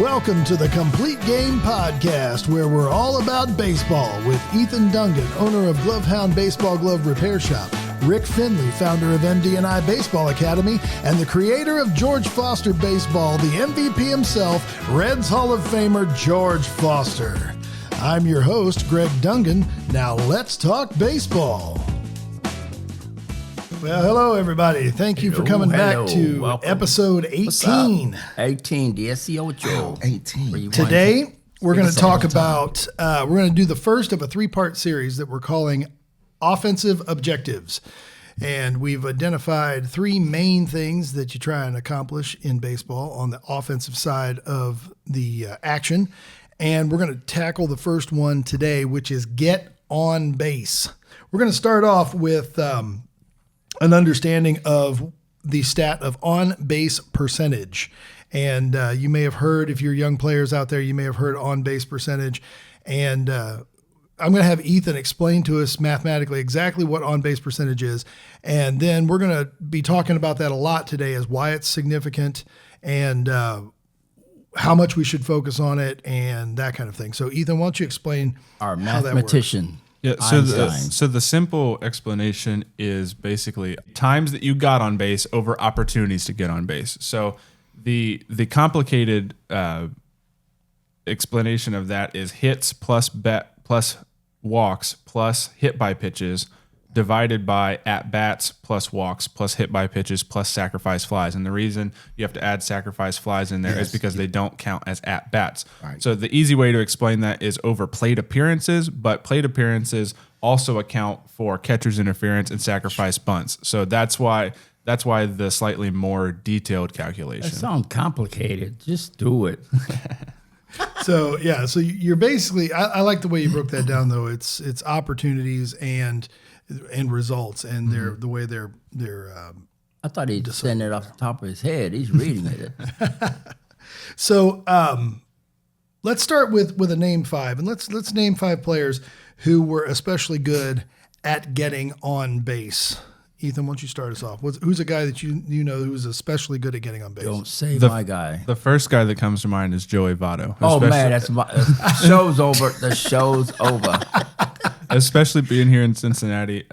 Welcome to the Complete Game Podcast, where we're all about baseball with Ethan Dungan, owner of Glovehound Baseball Glove Repair Shop, Rick Finley, founder of MD&I Baseball Academy, and the creator of George Foster Baseball, the MVP himself, Reds Hall of Famer George Foster. I'm your host, Greg Dungan. Now let's talk baseball. Well, hello, everybody. Thank you for coming back to Welcome. episode 18. 18, 18. 18. Today, we're going to talk about, we're going to do the first of a three-part series that we're calling Offensive Objectives. And we've identified three main things that you try and accomplish in baseball on the offensive side of the action. And we're going to tackle the first one today, which is get on base. We're going to start off with an understanding of the stat of on-base percentage. And you may have heard, if you're young players out there, you may have heard on-base percentage. And I'm going to have Ethan explain to us mathematically exactly what on-base percentage is. And then we're going to be talking about that a lot today, as why it's significant and how much we should focus on it and that kind of thing. So, Ethan, why don't you explain Our how that works? mathematician. Yeah, so the simple explanation is basically times that you got on base over opportunities to get on base. So the complicated explanation of that is hits plus walks plus hit by pitches divided by at bats plus walks plus hit by pitches plus sacrifice flies. And the reason you have to add sacrifice flies in there is because they don't count as at bats. Right. So the easy way to explain that is over plate appearances, but plate appearances also account for catcher's interference and sacrifice bunts. So that's why the slightly more detailed calculation. That sounds complicated. Just do it. So you're basically, I like the way you broke that down, though. It's opportunities and results, and the way they're I thought he'd send it off the top of his head. He's reading it. So let's start with a name five, and let's name five players who were especially good at getting on base. Ethan, why don't you start us off? Who's a guy that you know who's especially good at getting on base? Don't say my guy. The first guy that comes to mind is Joey Votto. Oh, man, the show's over. The show's over. Especially being here in Cincinnati,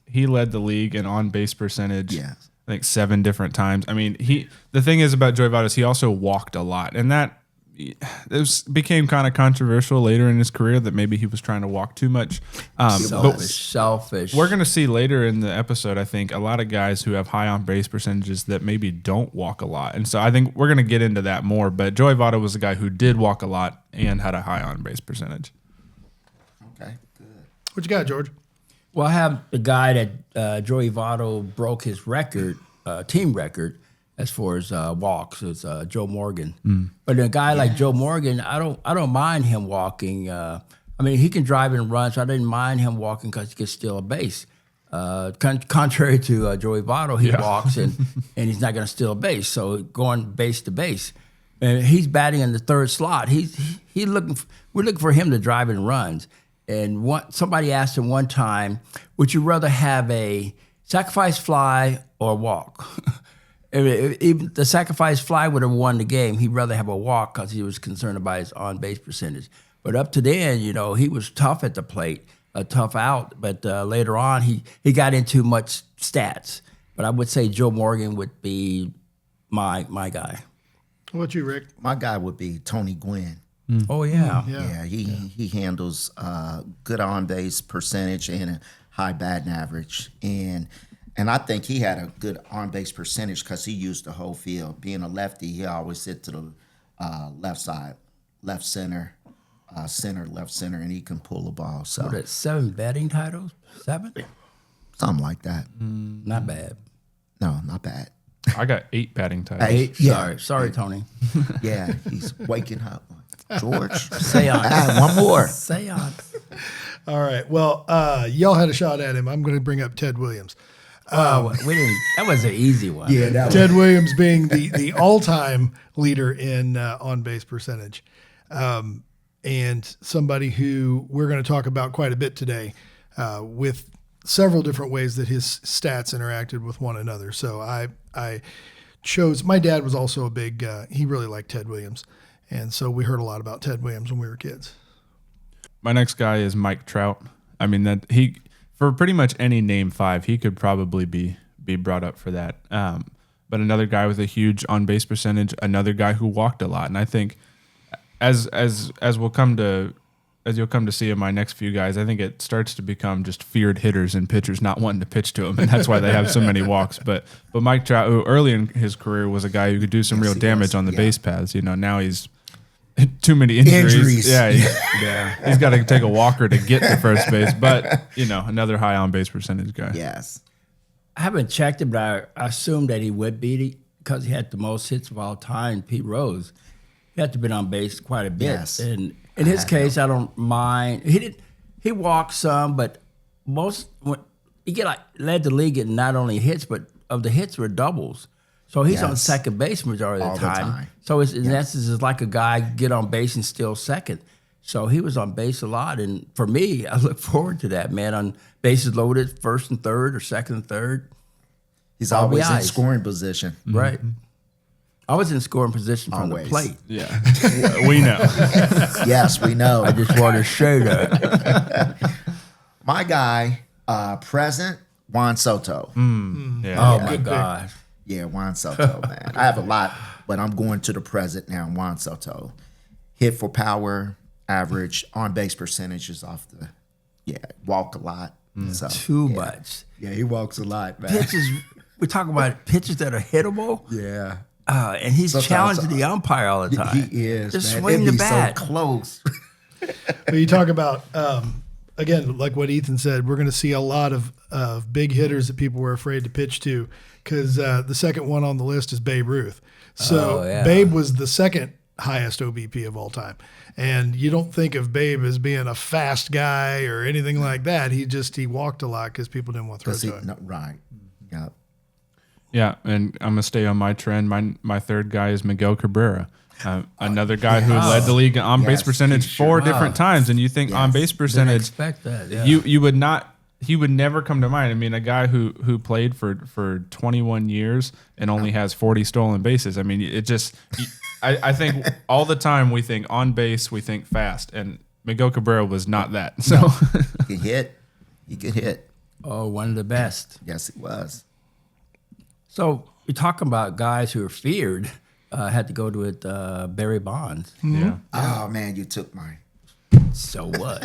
he led the league in on-base percentage. Yes. I think 7 different times. I mean, the thing is about Joey Votto is he also walked a lot, and that became kind of controversial later in his career that maybe he was trying to walk too much. Selfish. We're going to see later in the episode, I think, a lot of guys who have high on-base percentages that maybe don't walk a lot, and so I think we're going to get into that more. But Joey Votto was a guy who did walk a lot and had a high on-base percentage. Okay, good. What you got, George? Well, I have the guy that Joey Votto broke his record, team record, as far as walks. It's Joe Morgan. But a guy like Joe Morgan, I don't mind him walking. I mean, he can drive and run, so I didn't mind him walking because he could steal a base. Contrary to Joey Votto, he walks and he's not going to steal a base. So going base to base, and he's batting in the third slot. We're looking for him to drive and runs. And somebody asked him one time, would you rather have a sacrifice fly or walk? Even the sacrifice fly would have won the game. He'd rather have a walk because he was concerned about his on-base percentage. But up to then, he was tough at the plate, tough out. But later on, he got into much stats. But I would say Joe Morgan would be my guy. What about you, Rick? My guy would be Tony Gwynn. Oh, yeah. He handles good on-base percentage and a high batting average. And I think he had a good on-base percentage because he used the whole field. Being a lefty, he always hit to the left side, left center, left center, and he can pull the ball. So What, that's 7 batting titles? 7? something like that. Not bad. No, not bad. I got 8 batting titles. 8? Yeah. Sorry, Tony. Yeah, he's waking up. George, Seance. one more. Seance. All right. Well, y'all had a shot at him. I'm going to bring up Ted Williams. We didn't. That was an easy one. Yeah, Ted Williams being the all-time leader in on-base percentage, and somebody who we're going to talk about quite a bit today with several different ways that his stats interacted with one another. So I chose, my dad was also a big, he really liked Ted Williams. And so we heard a lot about Ted Williams when we were kids. My next guy is Mike Trout. I mean, that he, for pretty much any name 5, he could probably be brought up for that. But another guy with a huge on base percentage, another guy who walked a lot. And I think as you'll come to see in my next few guys, I think it starts to become just feared hitters and pitchers not wanting to pitch to him, and that's why they have so many walks. But Mike Trout, who early in his career was a guy who could do some real damage on the base paths. Now he's too many injuries. Yeah, he's got to take a walker to get to first base. But another high on base percentage guy. Yes. I haven't checked it, but I assumed that he would beat it because he had the most hits of all time, Pete Rose. He had to be on base quite a bit. Yes. And in his case, I don't mind. He walked some, but he led the league in not only hits, but of the hits were doubles. So he's on second base majority of the time. So in essence, it's like a guy get on base and steal second. So he was on base a lot. And for me, I look forward to that, man, on bases loaded, first and third or second and third. He's always in scoring position. Right. I was in scoring position from the plate. Yeah. We know. Yes, we know. I just want to show that. My guy, present, Juan Soto. Yeah. Oh, my gosh. Yeah, Juan Soto, man. I have a lot, but I'm going to the present now. Juan Soto. Hit for power, average, on base percentage is off the, walk a lot. So, Too much. Yeah, he walks a lot, man. Pitches, we talk about pitches that are hittable. Yeah. And he's challenging the umpire all the time. He is, just man. swing the bat. So close. But you talk about, again, like what Ethan said, we're going to see a lot of big hitters that people were afraid to pitch to because the second one on the list is Babe Ruth. So Babe was the second highest OBP of all time. And you don't think of Babe as being a fast guy or anything like that. He walked a lot because people didn't want to throw to him. Right. Yep. Yeah, and I'm going to stay on my trend. My third guy is Miguel Cabrera. Another guy who led the league in on-base percentage 4 different times. And you think on-base percentage, expect that, yeah. you would not, he would never come to mind. I mean, a guy who played for 21 years and only has 40 stolen bases. I mean, it just, I think all the time we think on base, we think fast. And Miguel Cabrera was not that. So He could hit. Oh, one of the best. Yes, he was. So you're talking about guys who are feared. Had to go to it, Barry Bonds. yeah. Oh, man, you took mine. So what?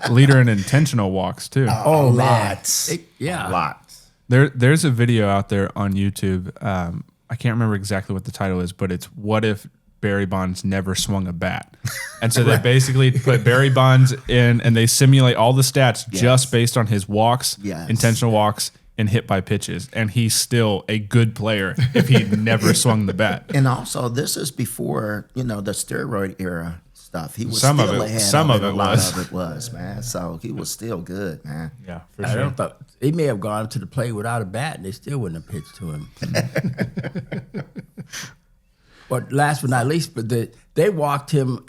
Leader in intentional walks too. Oh, man. Lots. Yeah. Lots. There's a video out there on YouTube. I can't remember exactly what the title is, but it's "What if Barry Bonds never swung a bat?" And so they basically put Barry Bonds in, and they simulate all the stats just based on his walks, intentional walks, and hit by pitches, and he's still a good player if he never swung the bat. And also, this is before the steroid era stuff. He was Some of still it- ahead. some of it a lot was. of it was, man. So he was still good, man. Yeah, for I sure. don't thought he may have gone to the plate without a bat, and they still wouldn't have pitched to him. But last but not least, they walked him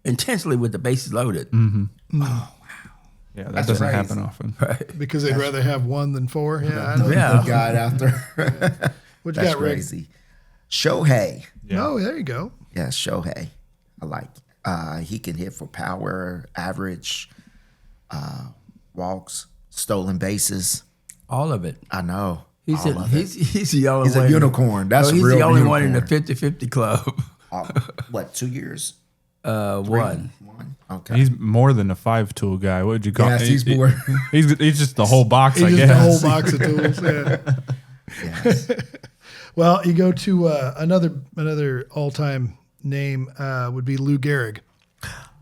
intentionally with the bases loaded. Yeah, that That's doesn't crazy. happen often. Because they'd rather have 1 than 4. Yeah, I know. Yeah. The guy out there. What you That's got, Rick? crazy. Shohei. Yeah. Oh, there you go. Yeah, Shohei. I like. He can hit for power, average, walks, stolen bases. All of it. I know. He's all of it. he's the only He's one. a unicorn. That's he's a real the only unicorn. one in the 50-50 club. What, 2 years? One. One? Okay. He's more than a 5-tool guy. What would you call? Yes, him? he's more. He's just the whole box. I He's guess. just a whole box of tools. Yeah. Yes. Well, you go to another all-time name would be Lou Gehrig.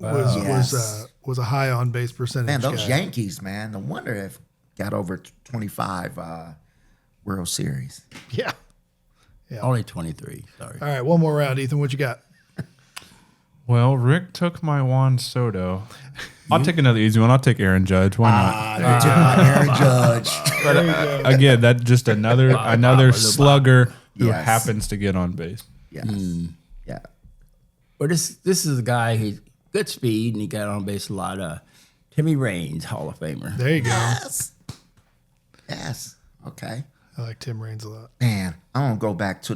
Was a high on base percentage. Man, those guy. Yankees, man. No wonder if got over 25 World Series. Yeah. Only 23. Sorry. All right, one more round, Ethan. What you got? Well, Rick took my Juan Soto. I'll take another easy one. I'll take Aaron Judge. Why not? They took my Aaron Judge. Again, that's just another slugger who Yes. happens to get on base. Yes. Yeah. But this is a guy who's good speed, and he got on base a lot. Timmy Raines, Hall of Famer. There you go. Yes. Yes. Okay. I like Tim Raines a lot. Man, I want to go back to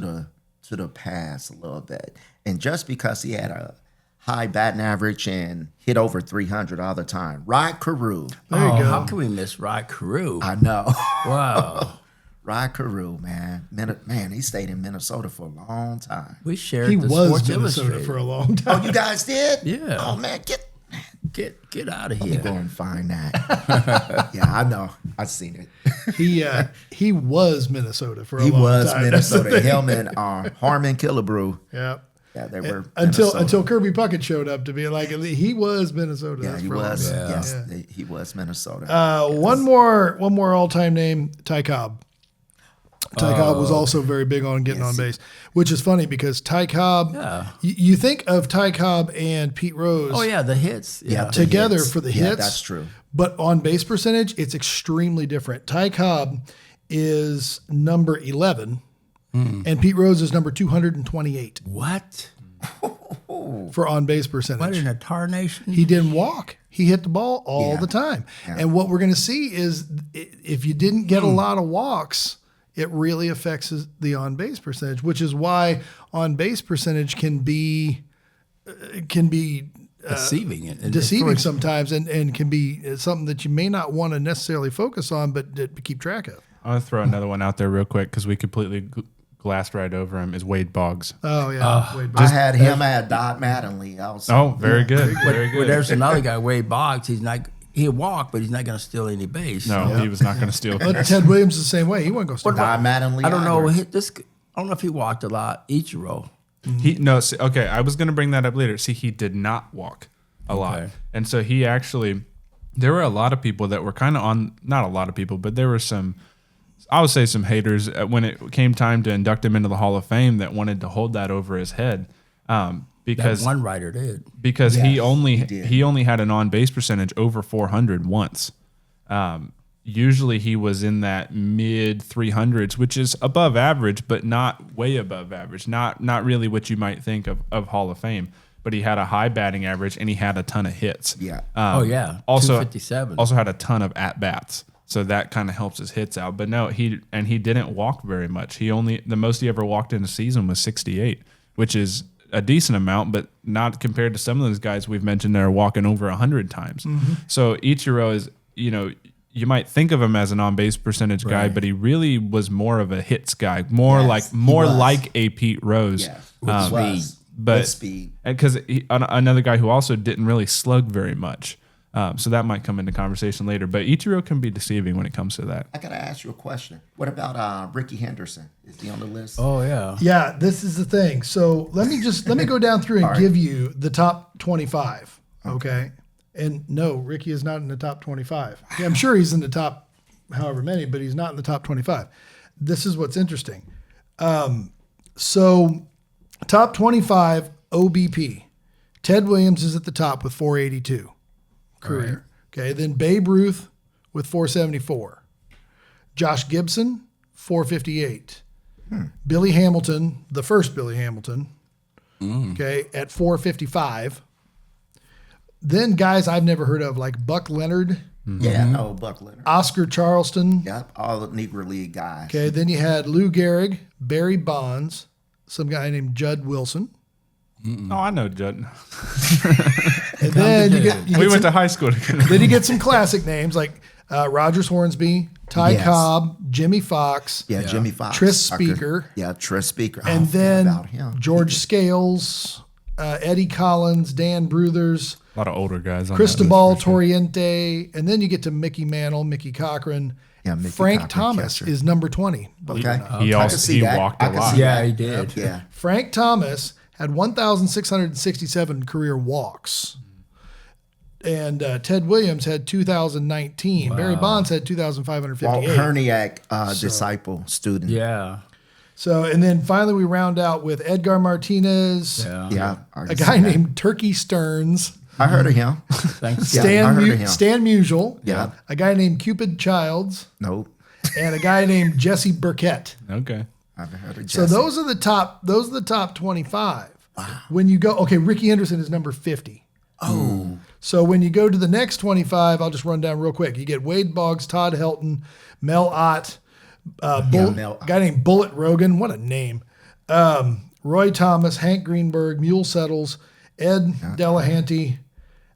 to the pass a little bit. And just because he had a high batting average and hit over 300 all the time. Rod Carew. There you go. How can we miss Rod Carew? I know. Wow. Rod Carew, man. Man, he stayed in Minnesota for a long time. We shared He the was Sports Minnesota Illustrated. for a long time. Oh, you guys did? Yeah. Oh, man, get Get out of me here. go and find that. Yeah, I know. I've seen it. He was Minnesota for a He long was time. That's the Minnesota. thing. Him and Harmon Killebrew. Yeah. Yeah, they were Until Kirby Puckett showed up to be like, he was Minnesota. Yeah, That's he for a long was. time. Yes, Yeah. he was Minnesota. One more all-time name, Ty Cobb. Ty Cobb was also very big on getting on base, which is funny because Ty Cobb, you think of Ty Cobb and Pete Rose Oh yeah, the hits. Yeah. the together hits. for the Yeah, hits. that's true. But on base percentage, it's extremely different. Ty Cobb is number 11, and Pete Rose is number 228 What? for on base percentage. What in a tarnation? He didn't walk. He hit the ball all the time. And what we're going to see is if you didn't get a lot of walks, it really affects the on-base percentage, which is why on-base percentage can be deceiving it. deceiving sometimes and can be something that you may not want to necessarily focus on, but to keep track of. I'm going to throw another one out there real quick because we completely glassed right over him is Wade Boggs. Oh, yeah. Wade I had him. I had Dot Mattingly. Also. Very good. Very But good. there's another guy, Wade Boggs. He'll walk, but he's not going to steal any base. No, he was not going to steal. But Ted Williams is the same way. He wasn't going to start. Dot Mattingly. I don't know. either. I don't know if he walked a lot. Ichiro. Okay, I was going to bring that up later. See, he did not walk a lot. Okay. And so he actually, there were a lot of people that were kind of on, not a lot of people, but there were some, I would say some haters when it came time to induct him into the Hall of Fame that wanted to hold that over his head. Because That one writer did. because he only did. had an on base percentage over 400 once. Usually he was in that mid 300s, which is above average, but not way above average. Not really what you might think of Hall of Fame. But he had a high batting average and he had a ton of hits. Yeah. Also 257. Also had a ton of at bats. So that kind of helps his hits out. But no, he didn't walk very much. The most he ever walked in a season was 68, which is a decent amount, but not compared to some of those guys we've mentioned that are walking over 100 times. Mm-hmm. So Ichiro is, you might think of him as an on-base percentage guy, but he really was more of a hits guy, more Yes, like a Pete Rose. Yes. But With speed. because another guy who also didn't really slug very much. So that might come into conversation later. But Ichiro can be deceiving when it comes to that. I gotta ask you a question. What about Ricky Henderson? Is he on the list? Oh yeah. Yeah, this is the thing. So let me go down through and give you the top 25. Okay. And no, Ricky is not in the top 25. Yeah, I'm sure he's in the top however many, but he's not in the top 25. This is what's interesting. So top 25 OBP. Ted Williams is at the top with 482 career. Okay. Then Babe Ruth with 474. Josh Gibson, 458. Billy Hamilton, the first Billy Hamilton, okay, at 455. Then guys I've never heard of like Buck Leonard, Yeah. Oh, Buck Leonard. Oscar Charleston. Yep. All the Negro League guys. Okay, then you had Lou Gehrig, Barry Bonds, some guy named Judd Wilson. Oh, I know Judd. And then you get We went to high school together. then you get some classic names like Rogers Hornsby, Ty Yes. Cobb, Jimmy Fox, Yeah, Jimmy Fox. Tris Tucker. Speaker. Yeah, Tris Speaker. and I then forgot about him. George Scales, Eddie Collins, Dan Bruthers, A lot of older guys on Cristobal that list for sure. Toriente, and then you get to Mickey Mantle, Mickey Cochran. Yeah, Mickey Frank Cochran, Thomas catcher. is number 20. believe it or Okay. not. He I also can see he that. walked I a can lot. see Yeah, that. he did. Yeah. Frank Thomas had 1,667 career walks. And Ted Williams had 2,019. Barry Bonds had Walt 2,558. Herniak, disciple, student. Yeah. So, and then finally we round out with Edgar Martinez, Yeah. Yeah. a guy named Turkey Stearns, I heard of him. Thanks. Yeah, I Stan, heard of him. Stan Musial, Yeah. a guy named Cupid Childs, Nope. and a guy named Jesse Burkett. Okay. I haven't heard of So Jesse. those are the top 25. Wow. When you go, okay, Ricky Henderson is number 50. Oh. So when you go to the next 25, I'll just run down real quick. You get Wade Boggs, Todd Helton, Mel Ott, Mel Ott. guy named Bullet Rogan. What a name. Roy Thomas, Hank Greenberg, Mule Settles, Ed Delahanty,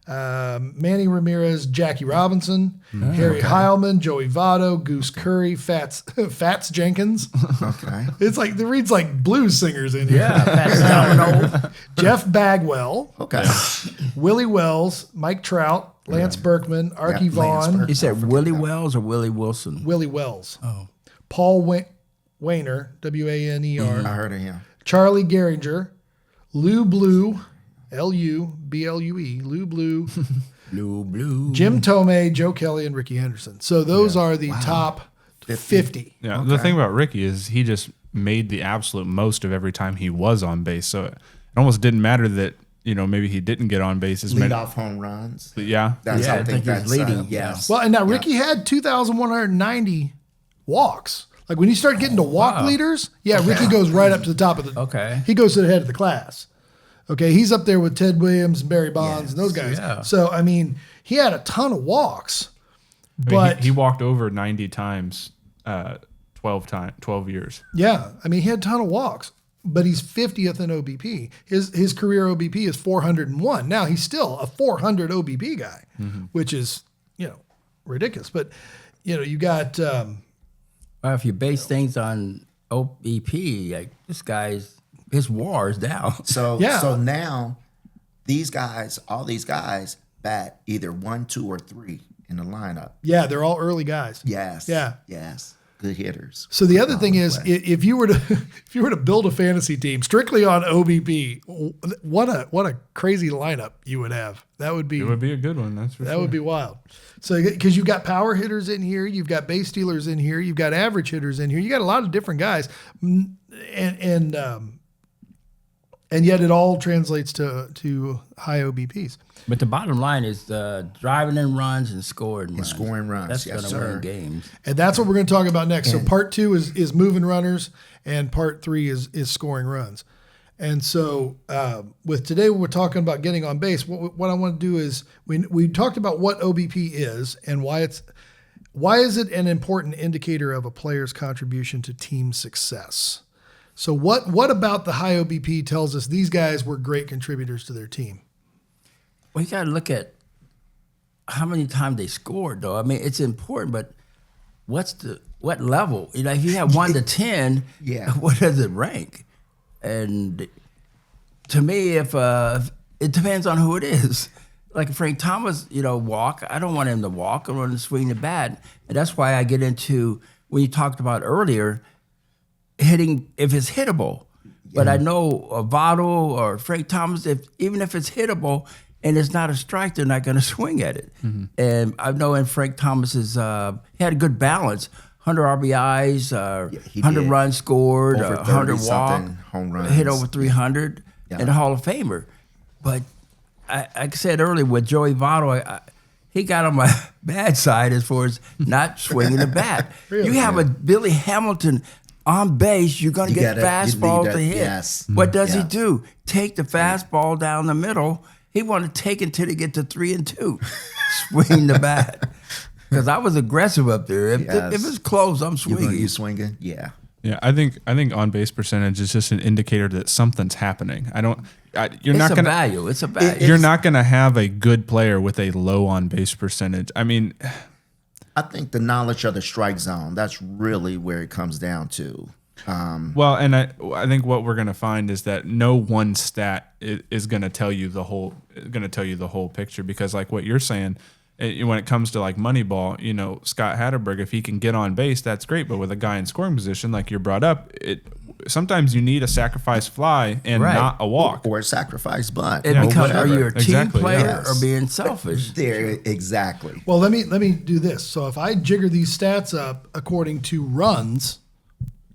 Manny Ramirez, Jackie Robinson, Harry Heilman, Joey Votto, Goose Curry, Fats Jenkins. Okay. It's like, it reads like blues singers in here. Yeah, Pat's Domino. Jeff Bagwell, Okay. Willie Wells, Mike Trout, Lance Berkman, Archie Yeah, Lance Vaughn, Berkman. You said Willie Wells or Willie Wilson? Willie Wells, Paul Wayner, Waner, I heard of him. Charlie Gehringer, Lou Blue, L-U-B-L-U-E, Lou Blue, Blue. Jim Tomei, Joe Kelly, and Ricky Henderson. So those are the top 50. Yeah. The thing about Ricky is he just made the absolute most of every time he was on base. So it almost didn't matter that, maybe he didn't get on base as Lead many. off home runs. Yeah. That's Yeah, I I think think he's that's leading. yes. Well, and now Ricky had 2,190 walks. Like when you start getting to walk leaders, Ricky goes right up to the top of the. Okay. He goes to the head of the class. Okay, he's up there with Ted Williams and Barry Bonds and those guys. Yeah. So I mean, he had a ton of walks, I mean, but he walked over 90 times, 12 years. yeah, I mean he had a ton of walks. But he's 50th in OBP. His career OBP is 401. Now he's still a 400 OBP guy, which is ridiculous. But you got. Well, if you base things on OBP, like this guy's his WAR is down. So Yeah. so now all these guys bat either 1, 2, or 3 in the lineup. Yeah, they're all early guys. Yes. Yeah. Yes. Good hitters. So the other thing is, if you were to build a fantasy team strictly on OBP, what a crazy lineup you would have. That would be It would be a good one. That's for that sure. would be wild. So because you've got power hitters in here, you've got base stealers in here, you've got average hitters in here, you got a lot of different guys, and yet it all translates to high OBPs. But the bottom line is driving in runs and scoring runs. scoring runs, That's yes, going to sir. win games. And that's what we're going to talk about next. So part 2 is moving runners, and part 3 is scoring runs. And so with today, we're talking about getting on base. What I want to do is we talked about what OBP is and why is it an important indicator of a player's contribution to team success. So what about the high OBP tells us these guys were great contributors to their team? Well, you got to look at how many times they scored, though. I mean, it's important, but what level? If you have 1 to 10, Yeah. what does it rank? And to me, if it depends on who it is. Like Frank Thomas, walk. I don't want him to walk. I want him to swing the bat, and that's why I get into when you talked about earlier hitting if it's hittable. But I know Votto or Frank Thomas, even if it's hittable and it's not a strike, they're not going to swing at it. And I know in Frank Thomas's, he had a good balance. 100 RBIs, he 100 did. runs scored, Over 100 walk, 30-something home runs. hit over 300, Yeah. and a Hall of Famer. But like I said earlier with Joey Votto, he got on my bad side as far as not swinging the bat. Really? You have a Billy Hamilton on base, you're going to You get gotta- you fastballs need to that, hit. yes. What does he Yeah. do? Take the fastball down the middle. He wanted to take it until they get to 3-2. Swing the bat. Because I was aggressive up there. If it's close, I'm swinging. You swinging? Yeah. Yeah, I think on base percentage is just an indicator that something's happening. You're It's not a gonna value. It's a value. you're not gonna have a good player with a low on base percentage. I mean, I think the knowledge of the strike zone, that's really where it comes down to. well, and I think what we're gonna find is that no one stat is gonna tell you the whole picture, because like what you're saying, when it comes to like Moneyball, Scott Hatterberg, if he can get on base, that's great. But with a guy in scoring position, like you brought up, sometimes you need a sacrifice fly and Right. not a walk. Or a sacrifice bunt. It or becomes, are whatever. you a team Exactly, player yes. or being selfish? There, exactly. Well, let me do this. So if I jigger these stats up according to runs,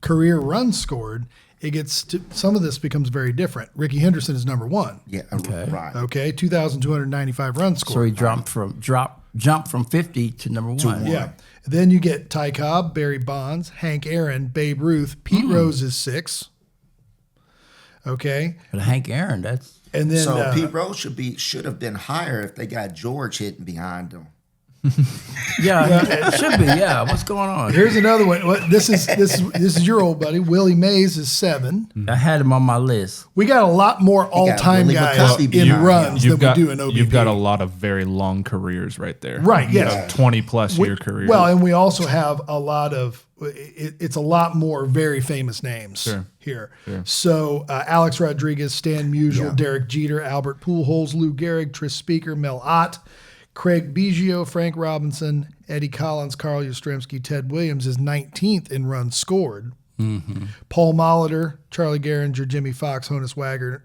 career runs scored, it gets to some of this becomes very different. Ricky Henderson is number 1. Yeah, right. Okay, 2,295 runs scored. So he jumped from 50 to number 1. Yeah. Then you get Ty Cobb, Barry Bonds, Hank Aaron, Babe Ruth, Pete Rose is 6. Okay, But Hank Aaron, that's and then So Pete Rose should have been higher if they got George hitting behind him. Yeah, it should be. Yeah, what's going on? Here's another one. This is your old buddy Willie Mays is 7. I had him on my list. We got a lot more all-time Willie guys McCovey in behind runs than we do in OBP. You've got a lot of very long careers right there. Right, yes. You know, 20-plus year careers. Well, and we also have a lot of it's a lot more very famous names here. Sure. So Alex Rodriguez, Stan Musial, Derek Jeter, Albert Pujols, Lou Gehrig, Tris Speaker, Mel Ott, Craig Biggio, Frank Robinson, Eddie Collins, Carl Yastrzemski, Ted Williams is 19th in runs scored. Mm-hmm. Paul Molitor, Charlie Gehringer, Jimmy Fox, Honus Wagner,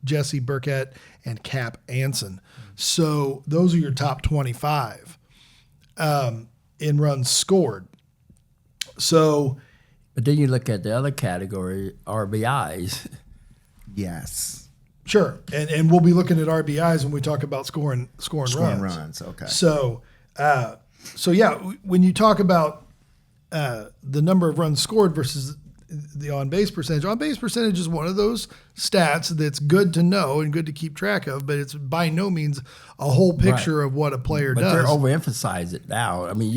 Jesse Burkett, and Cap Anson. So those are your top 25 in runs scored. So, but then you look at the other category, RBIs. Yes. Sure, and we'll be looking at RBIs when we talk about scoring runs. Okay. So, yeah, when you talk about the number of runs scored versus the on-base percentage is one of those stats that's good to know and good to keep track of, but it's by no means a whole picture of what a player does. But they're overemphasize it now. I mean,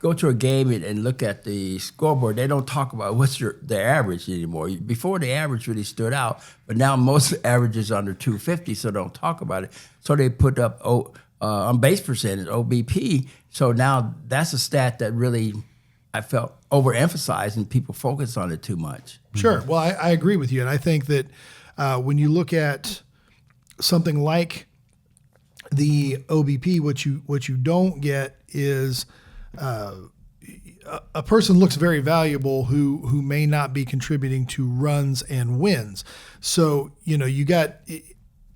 go to a game and look at the scoreboard. They don't talk about what's their average anymore. Before, the average really stood out, but now most averages under 250, so don't talk about it. So they put up on base percentage, OBP. So now that's a stat that really I felt overemphasized and people focus on it too much. Sure. Well, I agree with you, and I think that when you look at something like the OBP, what you don't get is a person looks very valuable who may not be contributing to runs and wins. So,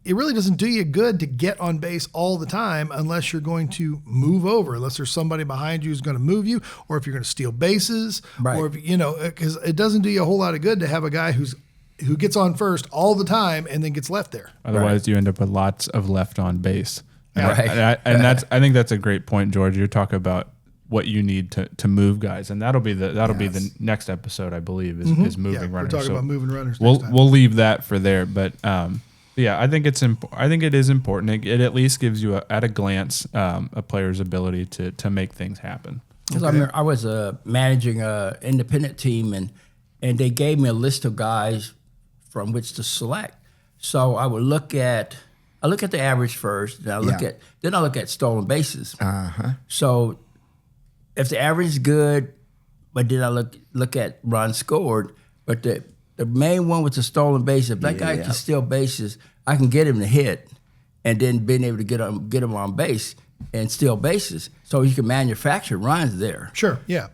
it really doesn't do you good to get on base all the time unless you're going to move over, unless there's somebody behind you who's going to move you, or if you're going to steal bases, right. Or because it doesn't do you a whole lot of good to have a guy who gets on first all the time and then gets left there. Otherwise, you end up with lots of left on base. Right. I think that's a great point, George. You're talking about what you need to move guys, and that'll be the next episode, I believe, is moving runners. We're talking about moving runners. We'll leave that for there, but yeah, I think it is important. It at least gives you at a glance a player's ability to make things happen. Because I was managing an independent team, and they gave me a list of guys from which to select. So I would look at the average first, and I look at stolen bases. So if the average is good, but then I look at runs scored, but the main one with the stolen base, if that guy can steal bases, I can get him to hit, and then being able to get him on base and steal bases, so you can manufacture runs there. Sure, yeah.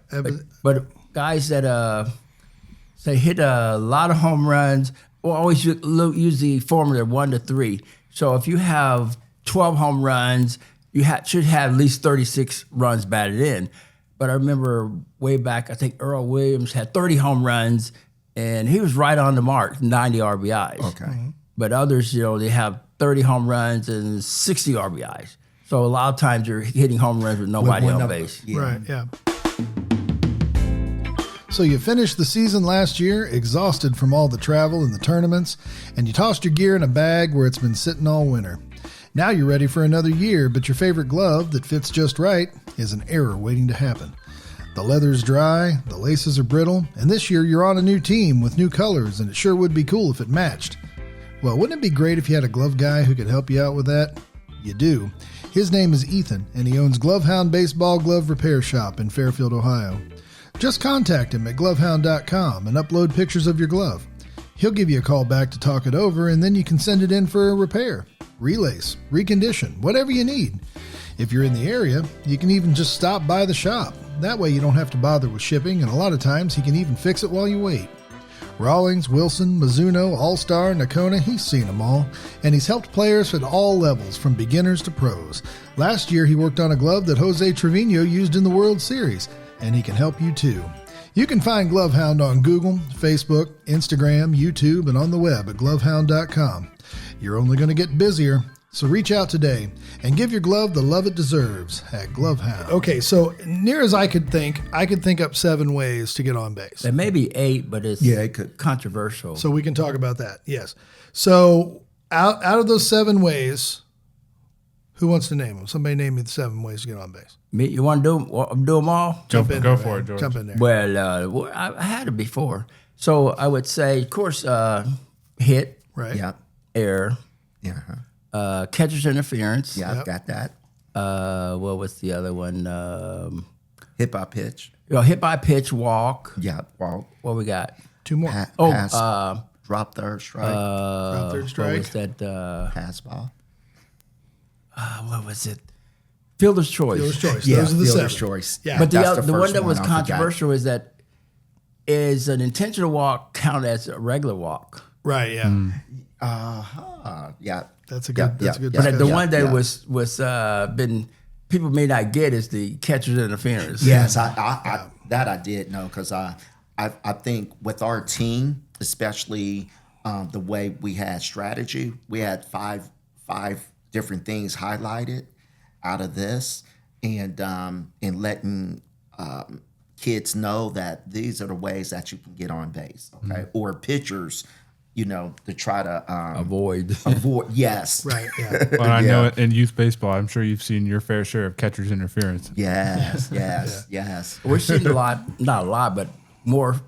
But guys that say hit a lot of home runs, will always use the formula 1 to 3. So if you have 12 home runs, you should have at least 36 runs batted in. But I remember way back, I think Earl Williams had 30 home runs, and he was right on the mark, 90 RBIs. Okay. Mm-hmm. But others, they have 30 home runs and 60 RBIs. So a lot of times you're hitting home runs with nobody on base. Yeah. Right, yeah. So you finished the season last year, exhausted from all the travel and the tournaments, and you tossed your gear in a bag where it's been sitting all winter. Now you're ready for another year, but your favorite glove that fits just right is an error waiting to happen. The leather's dry, the laces are brittle, and this year you're on a new team with new colors, and it sure would be cool if it matched. Well, wouldn't it be great if you had a glove guy who could help you out with that? You do. His name is Ethan, and he owns Glovehound Baseball Glove Repair Shop in Fairfield, Ohio. Just contact him at glovehound.com and upload pictures of your glove. He'll give you a call back to talk it over, and then you can send it in for a repair, relace, recondition, whatever you need. If you're in the area, you can even just stop by the shop. That way you don't have to bother with shipping, and a lot of times he can even fix it while you wait. Rawlings, Wilson, Mizuno, All-Star, Nakona, he's seen them all, and he's helped players at all levels, from beginners to pros. Last year he worked on a glove that Jose Trevino used in the World Series, and he can help you too. You can find Glovehound on Google, Facebook, Instagram, YouTube, and on the web at glovehound.com. You're only going to get busier, so reach out today and give your glove the love it deserves at Glovehound. Okay, so near as I could think up 7 ways to get on base. There may be 8, but it's controversial. So we can talk about that, yes. So out of those 7 ways, Who wants to name them? Somebody name me the 7 ways to get on base. Me, you want to do them all? Jump in Go there, for man. it, George. Jump in there. Well, I had it before. So I would say, of course, hit, Right. Yeah. error, Yeah. catcher's interference. Yeah. Yep. Got that. What was the other one? Hit by pitch. Hit by pitch, walk. Yeah. Walk. What we got? 2 more. Pass. Drop third strike. Drop third What strike. was that? Pass ball. What was it? Fielder's choice. Fielder's choice. Yeah. Those are the Fielder's 7. choice. Yeah. But That's the the one first that was one I forgot. controversial is an intentional walk count as a regular walk? Right. Yeah. Yeah. That's a good. That's a good. But the discussion. one that yeah. was been people may not get is the catcher's interference. Yes, that I did know because I think with our team, especially the way we had strategy, we had five different things highlighted out of this, and letting kids know that these are the ways that you can get on base, okay, or pitchers, to try to Avoid. Yes, Right. Yeah. But I Yeah. know in youth baseball, I'm sure you've seen your fair share of catcher's interference. yes, yes. We've seen a lot, not a lot, but more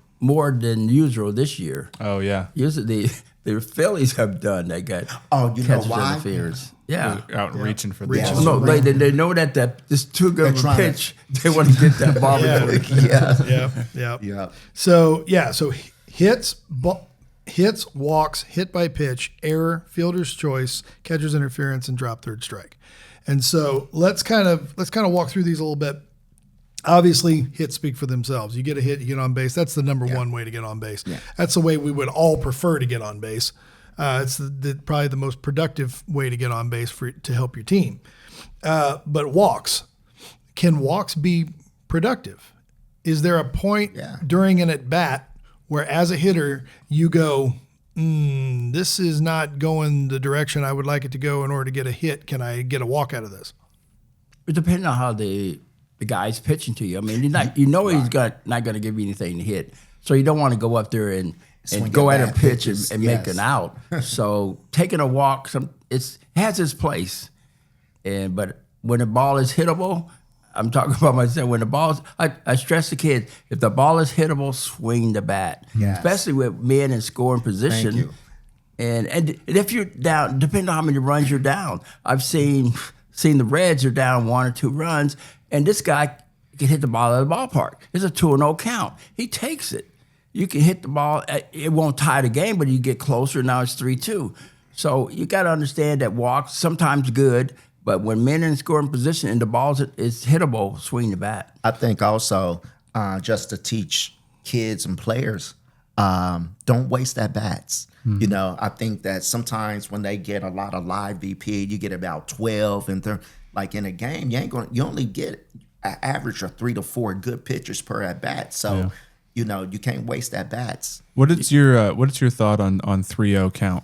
than usual this year. Oh yeah, Usually the Phillies have done. They got Oh, you know catcher's why? interference. Yeah. out reaching for the Reaching. ball. No, they know that it's too good of a trying to- pitch. They want to get that ball. Yeah. before they- Yeah. Yeah. So hits, walks, hit by pitch, error, fielder's choice, catcher's interference, and drop third strike. And so let's kind of walk through these a little bit. Obviously, hits speak for themselves. You get a hit, you get on base. That's the number one way to get on base. Yeah. That's the way we would all prefer to get on base. It's probably the most productive way to get on base to help your team. But walks, can walks be productive? Is there a point during an at bat where, as a hitter, you go, this is not going the direction I would like it to go in order to get a hit? Can I get a walk out of this? It depends on how the guy's pitching to you. I mean, he's not going to give you anything to hit, so you don't want to go up there and go at a bad pitch pitches, and yes. make an out. So taking a walk, it has its place, but when the ball is hittable, I'm talking about myself. When the ball, I stress the kids, if the ball is hittable, swing the bat, Yes. especially with men in scoring position. Thank you. And if you're down, depending on how many runs you're down, I've seen the Reds are down 1 or 2 runs, and this guy can hit the ball out of the ballpark. It's a 2-0 count. He takes it. You can hit the ball. It won't tie the game, but you get closer. Now it's 3-2. So you got to understand that walks sometimes good, but when men in scoring position and the ball is hittable, swing the bat. I think also just to teach kids and players, don't waste at bats. I think that sometimes when they get a lot of live BP, you get about 12, and like in a game, you only get an average of 3 to 4 good pitchers per at bat. So you can't waste at bats. What is your thought on 3-0 count?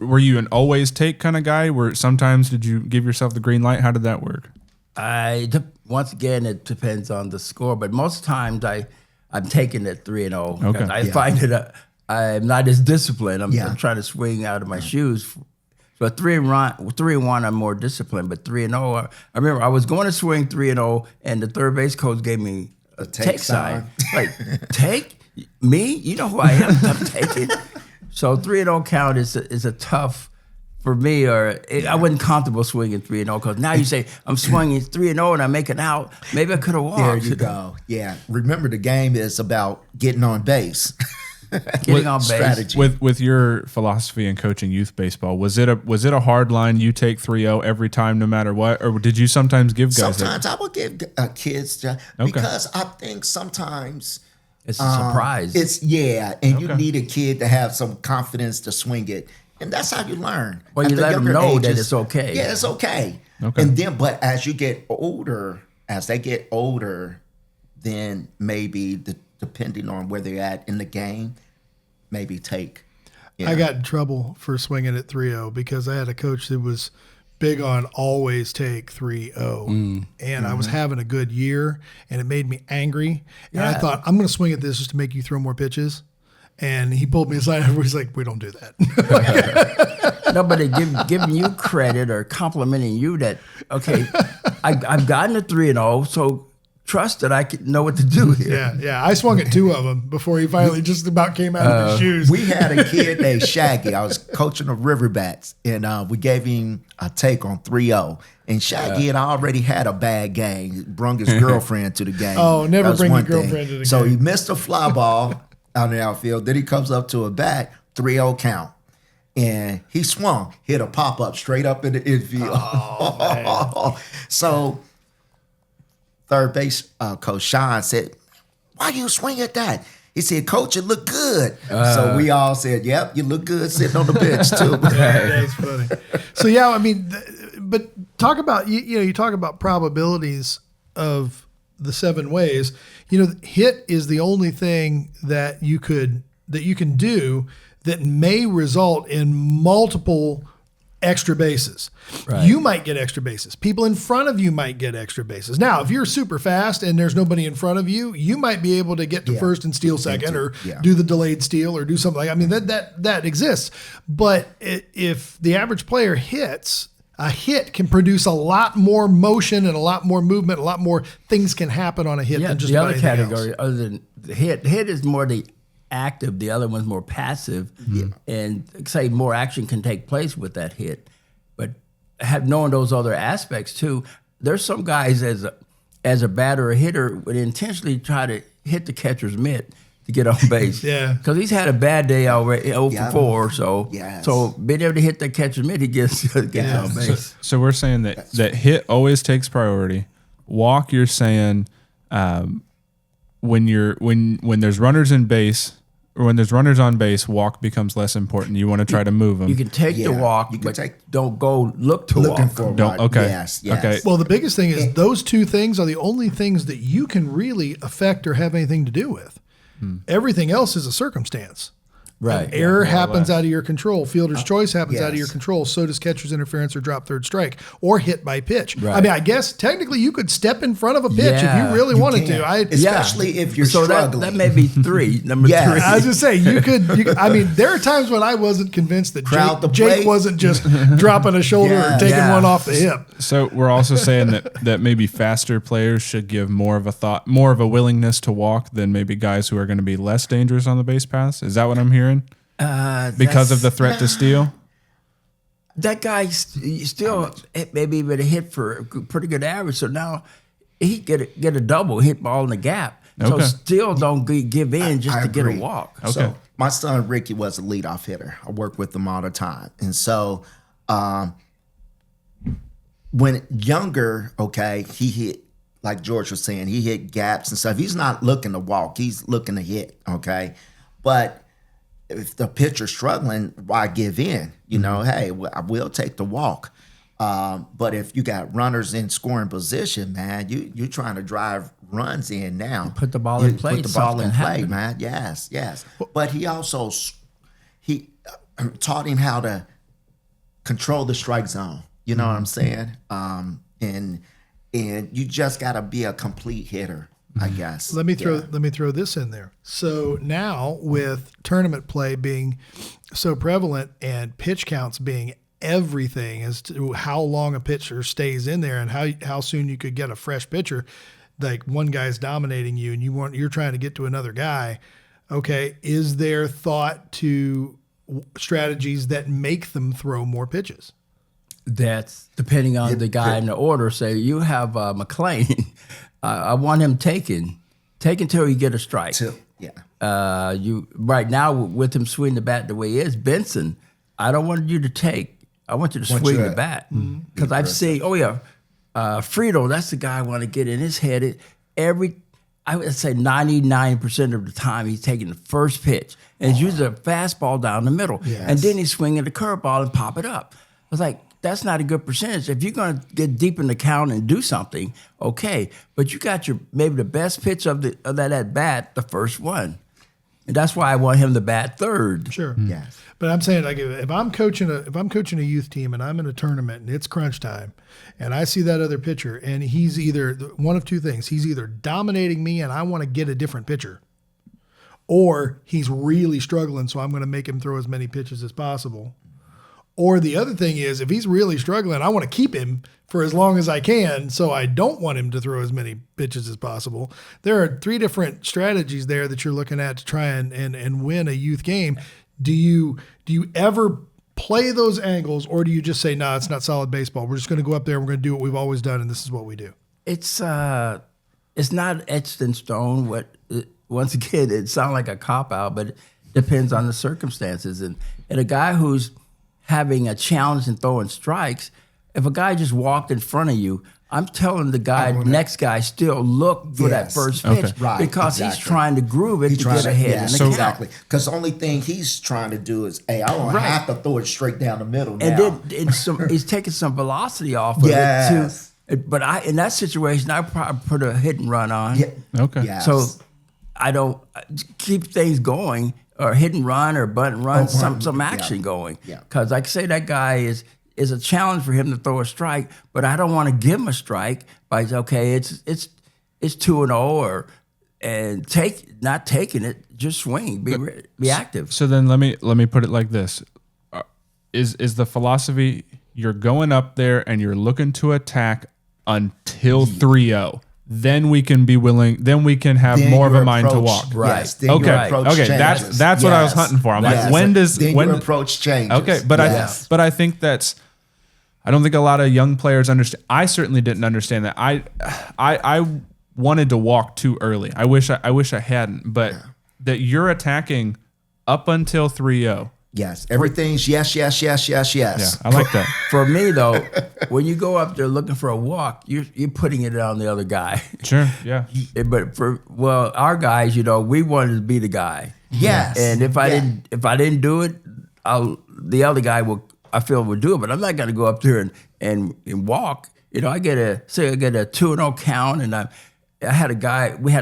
Were you an always take kind of guy? Where sometimes did you give yourself the green light? How did that work? Once again, it depends on the score, but most times I'm taking it 3-0 because Okay. I find that I'm not as disciplined. I'm Yeah. trying to swing out of my shoes. So 3-1, I'm more disciplined, but 3-0, I remember I was going to swing 3-0, and the third base coach gave me a take sign. Like, take me? You know who I am? I'm taking. So 3-0 count is a tough for me, I wasn't comfortable swinging 3-0 because now you say I'm swinging 3-0 and I'm making out. Maybe I could have walked. There you go. Yeah. Remember, the game is about getting on base. Getting on base. Strategy. With your philosophy in coaching youth baseball, was it a hard line? You take 3-0 every time, no matter what, or did you sometimes give guys? Sometimes I will give kids because I think sometimes It's a surprise. and you need a kid to have some confidence to swing it, and that's how you learn. Well, At you the let them younger know that ages, it's okay. Yeah, it's okay. Okay. And then, but as they get older, then maybe depending on where they're at in the game, maybe take. I got in trouble for swinging at 3-0 because I had a coach that was big on always take 3-0. And I was having a good year, and it made me angry. And I thought, I'm going to swing at this just to make you throw more pitches. And he pulled me aside and he's like, we don't do that. Nobody giving you credit or complimenting you that, okay, I've gotten a 3-0, so trust that I can know what to do here. Yeah. I swung at 2 of them before he finally just about came out of his shoes. We had a kid named Shaggy. I was coaching the Riverbats, and we gave him a take on 3-0. And Shaggy had already had a bad game. He brung his girlfriend to the game. Oh, never bring your one girlfriend to the So game. he missed a fly ball out in the outfield. Then he comes up to a bat, 3-0 count. And he swung, hit a pop-up straight up in the infield. So third base coach Sean said, why you swing at that? He said, Coach, it looked good. So we all said, yep, you look good sitting on the bench too. That's funny. So yeah, I mean, but talk about you talk about probabilities of the 7 ways. Hit is the only thing that you can do that may result in multiple extra bases. Right. You might get extra bases. People in front of you might get extra bases. Now, if you're super fast and there's nobody in front of you, you might be able to get to first and steal second, or do the delayed steal, or do something like. I mean, that exists. But if the average player hits, a hit can produce a lot more motion and a lot more movement. A lot more things can happen on a hit than just the about other anything category, else. other than the hit is more the active. The other one's more passive, and say more action can take place with that hit. But knowing those other aspects too, there's some guys as a batter or hitter would intentionally try to hit the catcher's mitt to get on base. Yeah. Because he's had a bad day already, 0 for 4. So Yes. so being able to hit the catcher's mitt, he gets on base. So we're saying that hit always takes priority. Walk, you're saying when there's runners in base, or when there's runners on base, walk becomes less important. You want to try to move them. You can take the walk, but don't go looking for a Don't. walk. Okay. Yes. Okay. Well, the biggest thing is those 2 things are the only things that you can really affect or have anything to do with. Everything else is a circumstance. right. An error happens out of your control. Fielder's choice happens out of your yes. control. So does catcher's interference or drop third strike or hit by pitch. Right. I mean, I guess technically you could step in front of a pitch if Yeah, you really You wanted can. to. Especially if you're so struggling. that may be 3. Number Yeah. 3. I was just saying you could. I mean, there are times when I wasn't convinced that Crowd the Jake plate. wasn't just dropping a shoulder or taking Yeah. one off the hip. So we're also saying that maybe faster players should give more of a willingness to walk than maybe guys who are going to be less dangerous on the base paths. Is that what I'm hearing? Because of the threat to steal? That guy still maybe even hit for a pretty good average. So now he get a double hit ball in the gap. So Okay. still don't give in just I to get a agree. walk. Okay. So my son Ricky was a leadoff hitter. I work with him all the time, and so when younger, he hit like George was saying, he hit gaps and stuff. He's not looking to walk; he's looking to hit. But if the pitcher's struggling, why give in? Hey, I will take the walk. But if you got runners in scoring position, man, you're trying to drive runs in now. Put the ball in play, Put the ball in something play, happen. man. Yes. But he also taught him how to control the strike zone. You know what I'm saying? And you just got to be a complete hitter, I guess. Let me throw this in there. So now with tournament play being so prevalent and pitch counts being everything as to how long a pitcher stays in there and how soon you could get a fresh pitcher, like one guy's dominating you and you're trying to get to another guy. Okay, is there thought to strategies that make them throw more pitches? That's depending on the guy in the order. Say you have McLean. I want him taken till you get a strike. You right now with him swinging the bat the way he is, Benson. I don't want you to take. I want you to swing the bat because I've seen. Frito. That's the guy I want to get in his head. I would say 99% of the time he's taking the first pitch and he's using a fastball down the middle, and then he's swinging the curveball and pop it up. I was like, that's not a good percentage. If you're going to get deep in the count and do something, okay, but you got maybe the best pitch of that at bat, the first one, and that's why I want him to bat third. Sure. Yes. But I'm saying, like, if I'm coaching a youth team and I'm in a tournament and it's crunch time, and I see that other pitcher and he's either one of 2 things: he's either dominating me and I want to get a different pitcher, or he's really struggling, so I'm going to make him throw as many pitches as possible. Or the other thing is, if he's really struggling, I want to keep him for as long as I can, so I don't want him to throw as many pitches as possible. There are 3 different strategies there that you're looking at to try and win a youth game. Do you ever play those angles, or do you just say, "Nah, it's not solid baseball. We're just going to go up there and we're going to do what we've always done, and this is what we do"? It's not etched in stone. Once again, it sounds like a cop-out, but it depends on the circumstances. And a guy who's having a challenge in throwing strikes, if a guy just walked in front of you, I'm telling the guy, next guy, still look for that first pitch because he's trying to groove it to get ahead. Exactly. Because the only thing he's trying to do is, hey, I don't have to throw it straight down the middle now. And then he's taking some velocity off of it too. But in that situation, I probably put a hit and run on. Yeah. Okay. Yes. So I don't keep things going, or hit and run, or bunt and run, some action going. Because like I say, that guy is a challenge for him to throw a strike, but I don't want to give him a strike by it's 2-0 or not taking it, just swing, be active. So then let me put it like this: is the philosophy you're going up there and you're looking to attack until 3-0? Then we can be willing. Then we can have more of a mind to walk. Right. Yes, okay. That's what I was hunting for. I'm like, when your approach changes? Okay, but I think that's. I don't think a lot of young players understand. I certainly didn't understand that. I wanted to walk too early. I wish I hadn't. But that you're attacking up until 3-0. Yes, everything's yes. Yeah, I like that. For me though, when you go up there looking for a walk, you're putting it on the other guy. Sure, yeah. But our guys, we wanted to be the guy. Yes. And if I didn't do it, the other guy I feel would do it. But I'm not going to go up there and walk. I get a 2-0 count, and we had a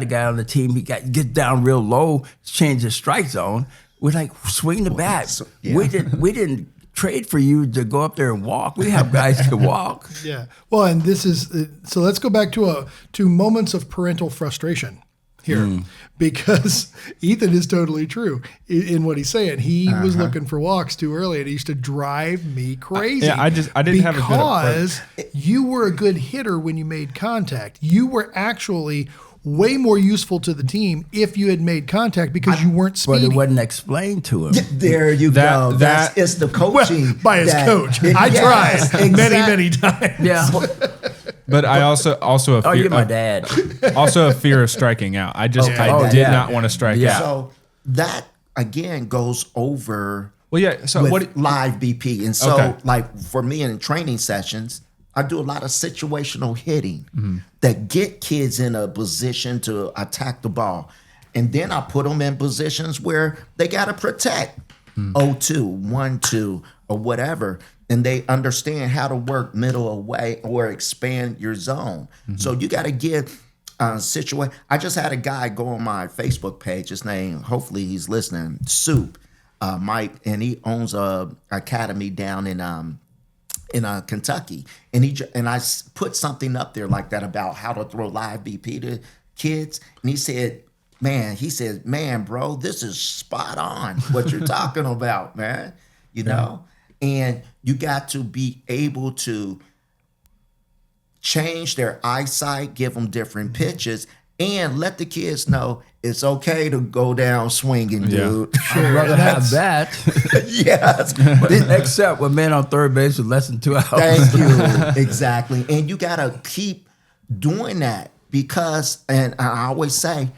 guy on the team. He get down real low, change the strike zone. We're like, swing the bat. We didn't trade for you to go up there and walk. We have guys to walk. Yeah. Well, and this is so. Let's go back to moments of parental frustration here, because Ethan is totally true in what he's saying. He was looking for walks too early, and it used to drive me crazy. I didn't have a good approach. Because you were a good hitter when you made contact. You were actually way more useful to the team if you had made contact because you weren't speedy. But it wasn't explained to him. There you go. It's the coaching. By his coach. I tried many times. Yeah. But I also a fear. Oh, you're my dad. Also a fear of striking out. I did not want to strike out. So that again goes over. Well, yeah. So with live BP, and so like for me in training sessions, I do a lot of situational hitting that get kids in a position to attack the ball. And then I put them in positions where they got to protect 0-2, 1-2, or whatever. And they understand how to work middle away or expand your zone. So you got to give situation. I just had a guy go on my Facebook page. His name, hopefully he's listening, Soup, Mike, and he owns a academy down in Kentucky, and I put something up there like that about how to throw live BP to kids, and he said, "Man, bro, this is spot on what you're talking about, man. And you got to be able to change their eyesight, give them different pitches, and let the kids know it's okay to go down swinging, dude." I'd rather have that. Yes. Except with men on third base with less than 2 hours. Thank you. Exactly. And you got to keep doing that because, and I always say,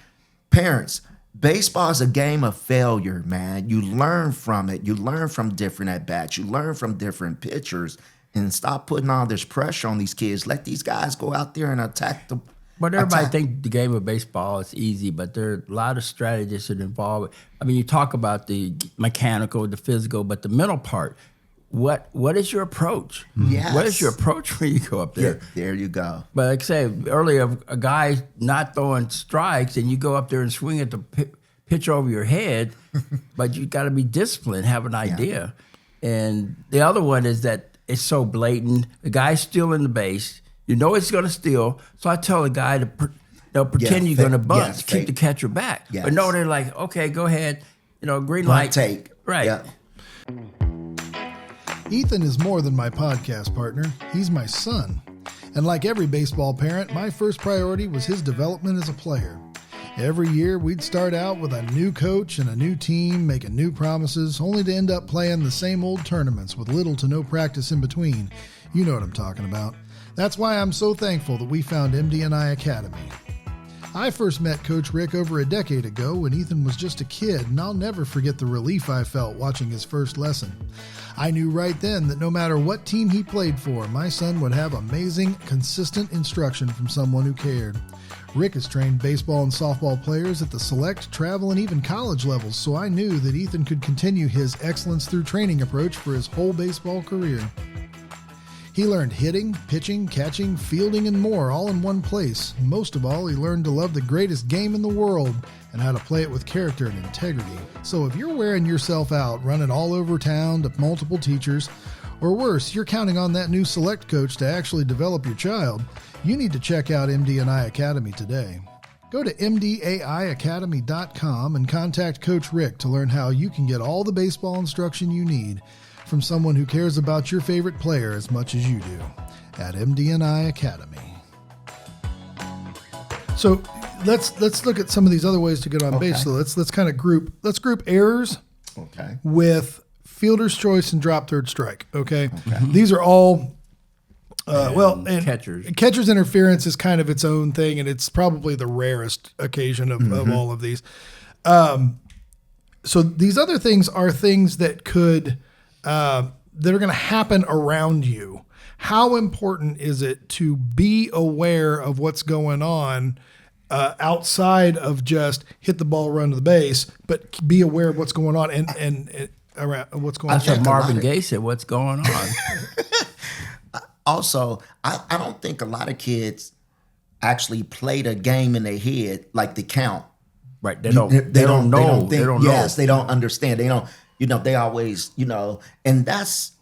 parents, baseball is a game of failure, man. You learn from it. You learn from different at-bats. You learn from different pitchers. And stop putting all this pressure on these kids. Let these guys go out there and attack the But everybody think the game of baseball is easy, but there are a lot of strategies that involve. I mean, you talk about the mechanical, the physical, but the mental part. What is your approach? Yes. What is your approach when you go up there? Yeah, there you go. But like I said earlier, a guy not throwing strikes, and you go up there and swing at the pitch over your head, but you got to be disciplined, have an idea. And the other one is that it's so blatant. The guy's stealing the base. You know he's going to steal. So I tell the guy to they'll pretend you're going to bunt, yes, keep the catcher back. Yes. But no, they're like, okay, go ahead. Green Bunt light. take. Right. Yep. Ethan is more than my podcast partner. He's my son. And like every baseball parent, my first priority was his development as a player. Every year, we'd start out with a new coach and a new team, making new promises, only to end up playing the same old tournaments with little to no practice in between. You know what I'm talking about. That's why I'm so thankful that we found MD&I Academy. I first met Coach Rick over a decade ago when Ethan was just a kid, and I'll never forget the relief I felt watching his first lesson. I knew right then that no matter what team he played for, my son would have amazing, consistent instruction from someone who cared. Rick has trained baseball and softball players at the select, travel, and even college levels, so I knew that Ethan could continue his excellence through training approach for his whole baseball career. He learned hitting, pitching, catching, fielding, and more all in one place. Most of all, he learned to love the greatest game in the world and how to play it with character and integrity. So if you're wearing yourself out, running all over town to multiple teachers, or worse, you're counting on that new select coach to actually develop your child, you need to check out MD&I Academy today. Go to mdaiacademy.com and contact Coach Rick to learn how you can get all the baseball instruction you need from someone who cares about your favorite player as much as you do at MD&I Academy. So let's look at some of these other ways to get on base. So let's kind of group errors with fielder's choice and drop third strike. Okay. These are all and catcher's interference is kind of its own thing, and it's probably the rarest occasion of all of these. So these other things are things that could that are going to happen around you. How important is it to be aware of what's going on outside of just hit the ball, run to the base, but be aware of what's going on and around what's going on? That's what Marvin Gaye said. What's going on? Also, I don't think a lot of kids actually play the game in their head like the count. Right. They don't know. Yes, they don't understand. They don't. They always. And that's.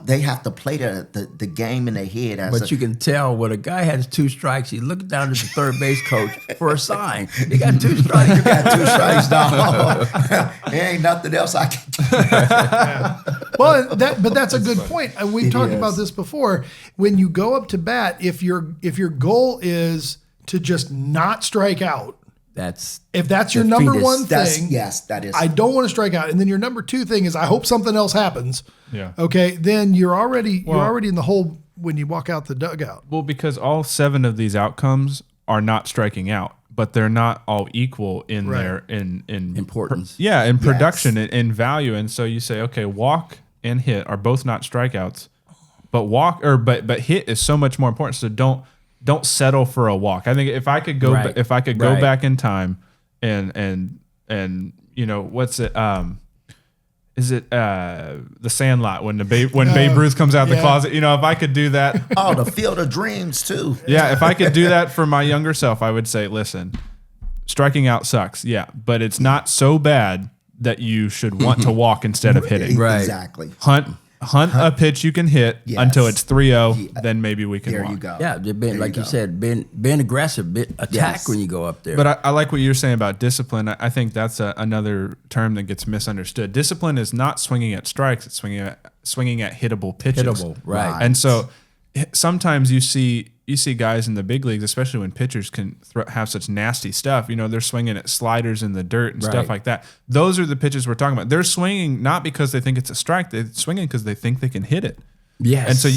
They have to play the game in their head. But you can tell when a guy has 2 strikes, he looks down at the third base coach for a sign. He got 2 strikes. You got 2 strikes, dog. There ain't nothing else I can do. Well, but that's a good point. We've talked about this before. When you go up to bat, if your goal is to just not strike out, if that's your number one thing, yes, that is. I don't want to strike out, and then your number 2 thing is I hope something else happens. Yeah. Okay, then you're already in the hole when you walk out the dugout. Well, because all 7 of these outcomes are not striking out, but they're not all equal in their in importance. In production and in value. And so you say, okay, walk and hit are both not strikeouts, but but hit is so much more important. So don't settle for a walk. I think if I could go go back in time and what's it is it The Sandlot when Babe Ruth comes out the closet? If I could do that. Oh, the Field of Dreams too. Yeah, if I could do that for my younger self, I would say, listen, striking out sucks. Yeah, but it's not so bad that you should want to walk instead of hitting. Right. Exactly. Hunt a pitch you can hit until it's 3-0, then maybe we can walk. There you go. Yeah, like you said, being aggressive, attack when you go up there. But I like what you're saying about discipline. I think that's another term that gets misunderstood. Discipline is not swinging at strikes; it's swinging at hittable pitches. Right. And so sometimes you see guys in the big leagues, especially when pitchers can have such nasty stuff. They're swinging at sliders in the dirt and stuff like that. Those are the pitches we're talking about. They're swinging not because they think it's a strike. They're swinging because they think they can hit it. Yes. And so,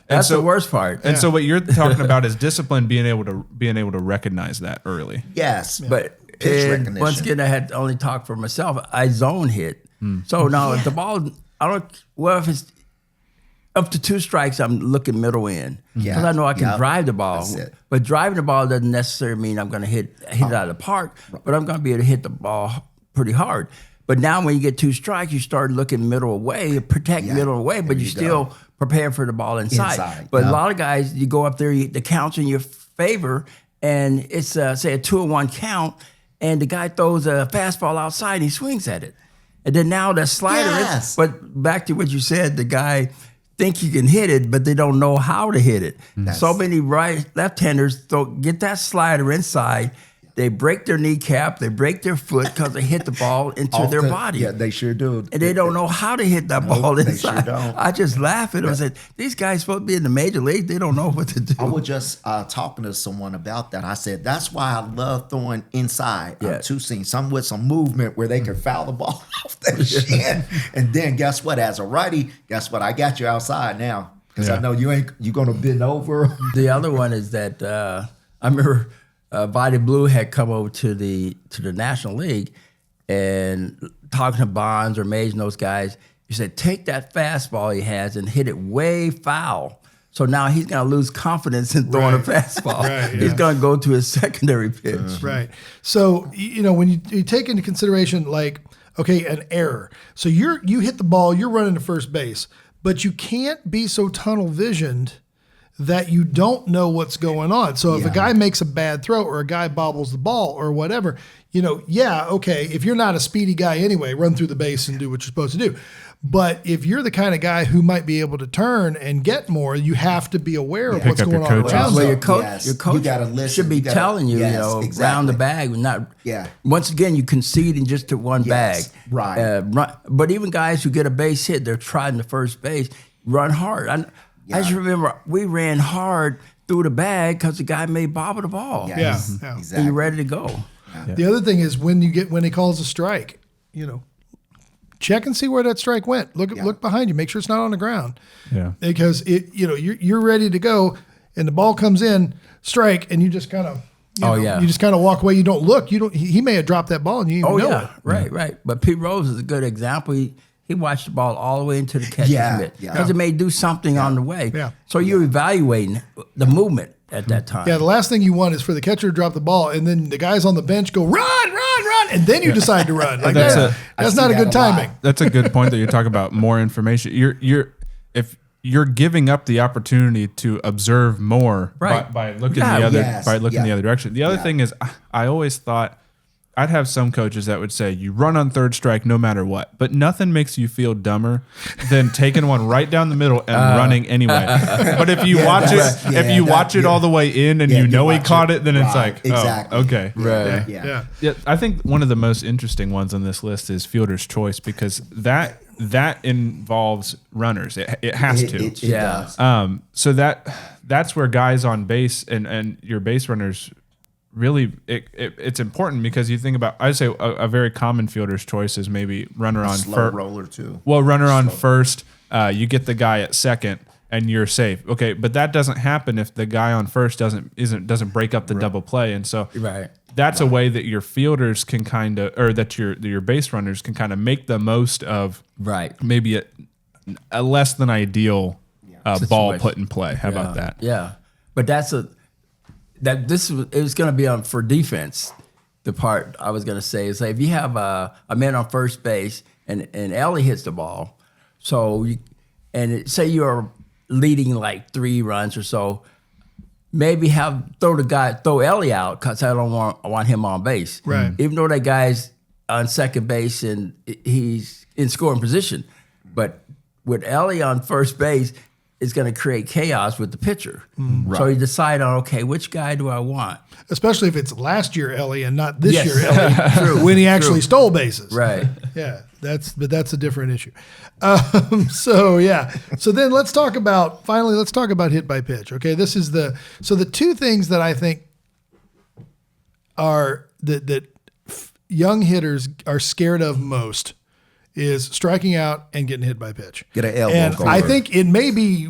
that's the worst part. And so, what you're talking about is discipline, being able to recognize that early. Yes, but once again, I had to only talk for myself. I zone hit. So now if the ball, if it's up to 2 strikes, I'm looking middle in because I know I can drive the ball. But driving the ball doesn't necessarily mean I'm going to hit it out of the park, but I'm going to be able to hit the ball pretty hard. But now when you get 2 strikes, you start looking middle away, protect middle away, but you still prepare for the ball inside. But a lot of guys, you go up there, the count's in your favor, and it's say a 2-1 count, and the guy throws a fastball outside, and he swings at it. And then now the slider is, but back to what you said, the guy think you can hit it, but they don't know how to hit it. That's- So many left-handers get that slider inside. They break their kneecap, they break their foot because they hit the ball into their body. Yeah, they sure do. And they don't know how to hit that ball they sure inside. don't. I just laugh at them and said, these guys supposed to be in the major league. They don't know what to do. I was just talking to someone about that. I said, that's why I love throwing inside two seams, some with some movement where they can foul the ball off their shin. And then guess what? As a righty, guess what? I got you outside now because I know you're going to bend over. The other one is that I remember Body Blue had come over to the National League and talking to Bonds or Mays and those guys. He said, take that fastball he has and hit it way foul. So now he's going to lose confidence in throwing a fastball. He's going to go to his secondary pitch. Right. So, when you take into consideration, like, okay, an error. So you hit the ball, you're running to first base, but you can't be so tunnel visioned that you don't know what's going on. So if a guy makes a bad throw or a guy bobbles the ball or whatever, okay, if you're not a speedy guy anyway, run through the base and do what you're supposed to do. But if you're the kind of guy who might be able to turn and get more, you have to be aware of what's going on around. Well, you. your coach you gotta listen. should be telling you, round the bag. Once again, you concede in just to one bag. Right. But even guys who get a base hit, they're trying to first base, run hard. I just remember we ran hard through the bag because the guy may bobble the ball. Yes. Exactly. And you're ready to go. Yeah. The other thing is when he calls a strike, check and see where that strike went. Look behind you. Make sure it's not on the ground. Yeah. Because you're ready to go, and the ball comes in, strike, and you just kind of you just kind of walk away. You don't look. He may have dropped that ball and you didn't even know it. Right. But Pete Rose is a good example. He watched the ball all the way into the catcher's mitt because it may do something on the way. Yeah. So you're evaluating the movement at that time. Yeah, the last thing you want is for the catcher to drop the ball and then the guys on the bench go, run, and then you decide to run. Like that's not a good timing. That's a good point that you're talking about more information. If you're giving up the opportunity to observe more by looking the other direction. The other thing is I always thought I'd have some coaches that would say you run on third strike no matter what, but nothing makes you feel dumber than taking one right down the middle and running anyway. But if you watch it all the way in and he caught it, then it's like, oh, okay. Right. Yeah. I think one of the most interesting ones on this list is fielder's choice because that involves runners. It has to. It does. So that's where guys on base and your base runners really it's important because you think about, I'd say a very common fielder's choice is maybe runner on slow roller too. Well, runner on first, you get the guy at second and you're safe. Okay, but that doesn't happen if the guy on first doesn't break up the double play, and so that's a way that your fielders can that your base runners can kind of make the most of maybe a less than ideal ball put in play. How about that? Yeah, but it was going to be on for defense. The part I was going to say is if you have a man on first base and Ellie hits the ball, say you're leading like 3 runs or so, maybe throw Ellie out because I want him on base. Right. Even though that guy's on second base and he's in scoring position, but with Ellie on first base, it's going to create chaos with the pitcher. So you decide on, okay, which guy do I want? Especially if it's last year Ellie and not this year Ellie when he actually stole bases. Right. Yeah, that's a different issue. So then let's talk about hit by pitch. Okay, this is the two things that I think are that young hitters are scared of most is striking out and getting hit by pitch. Get an elbow. And I think it may be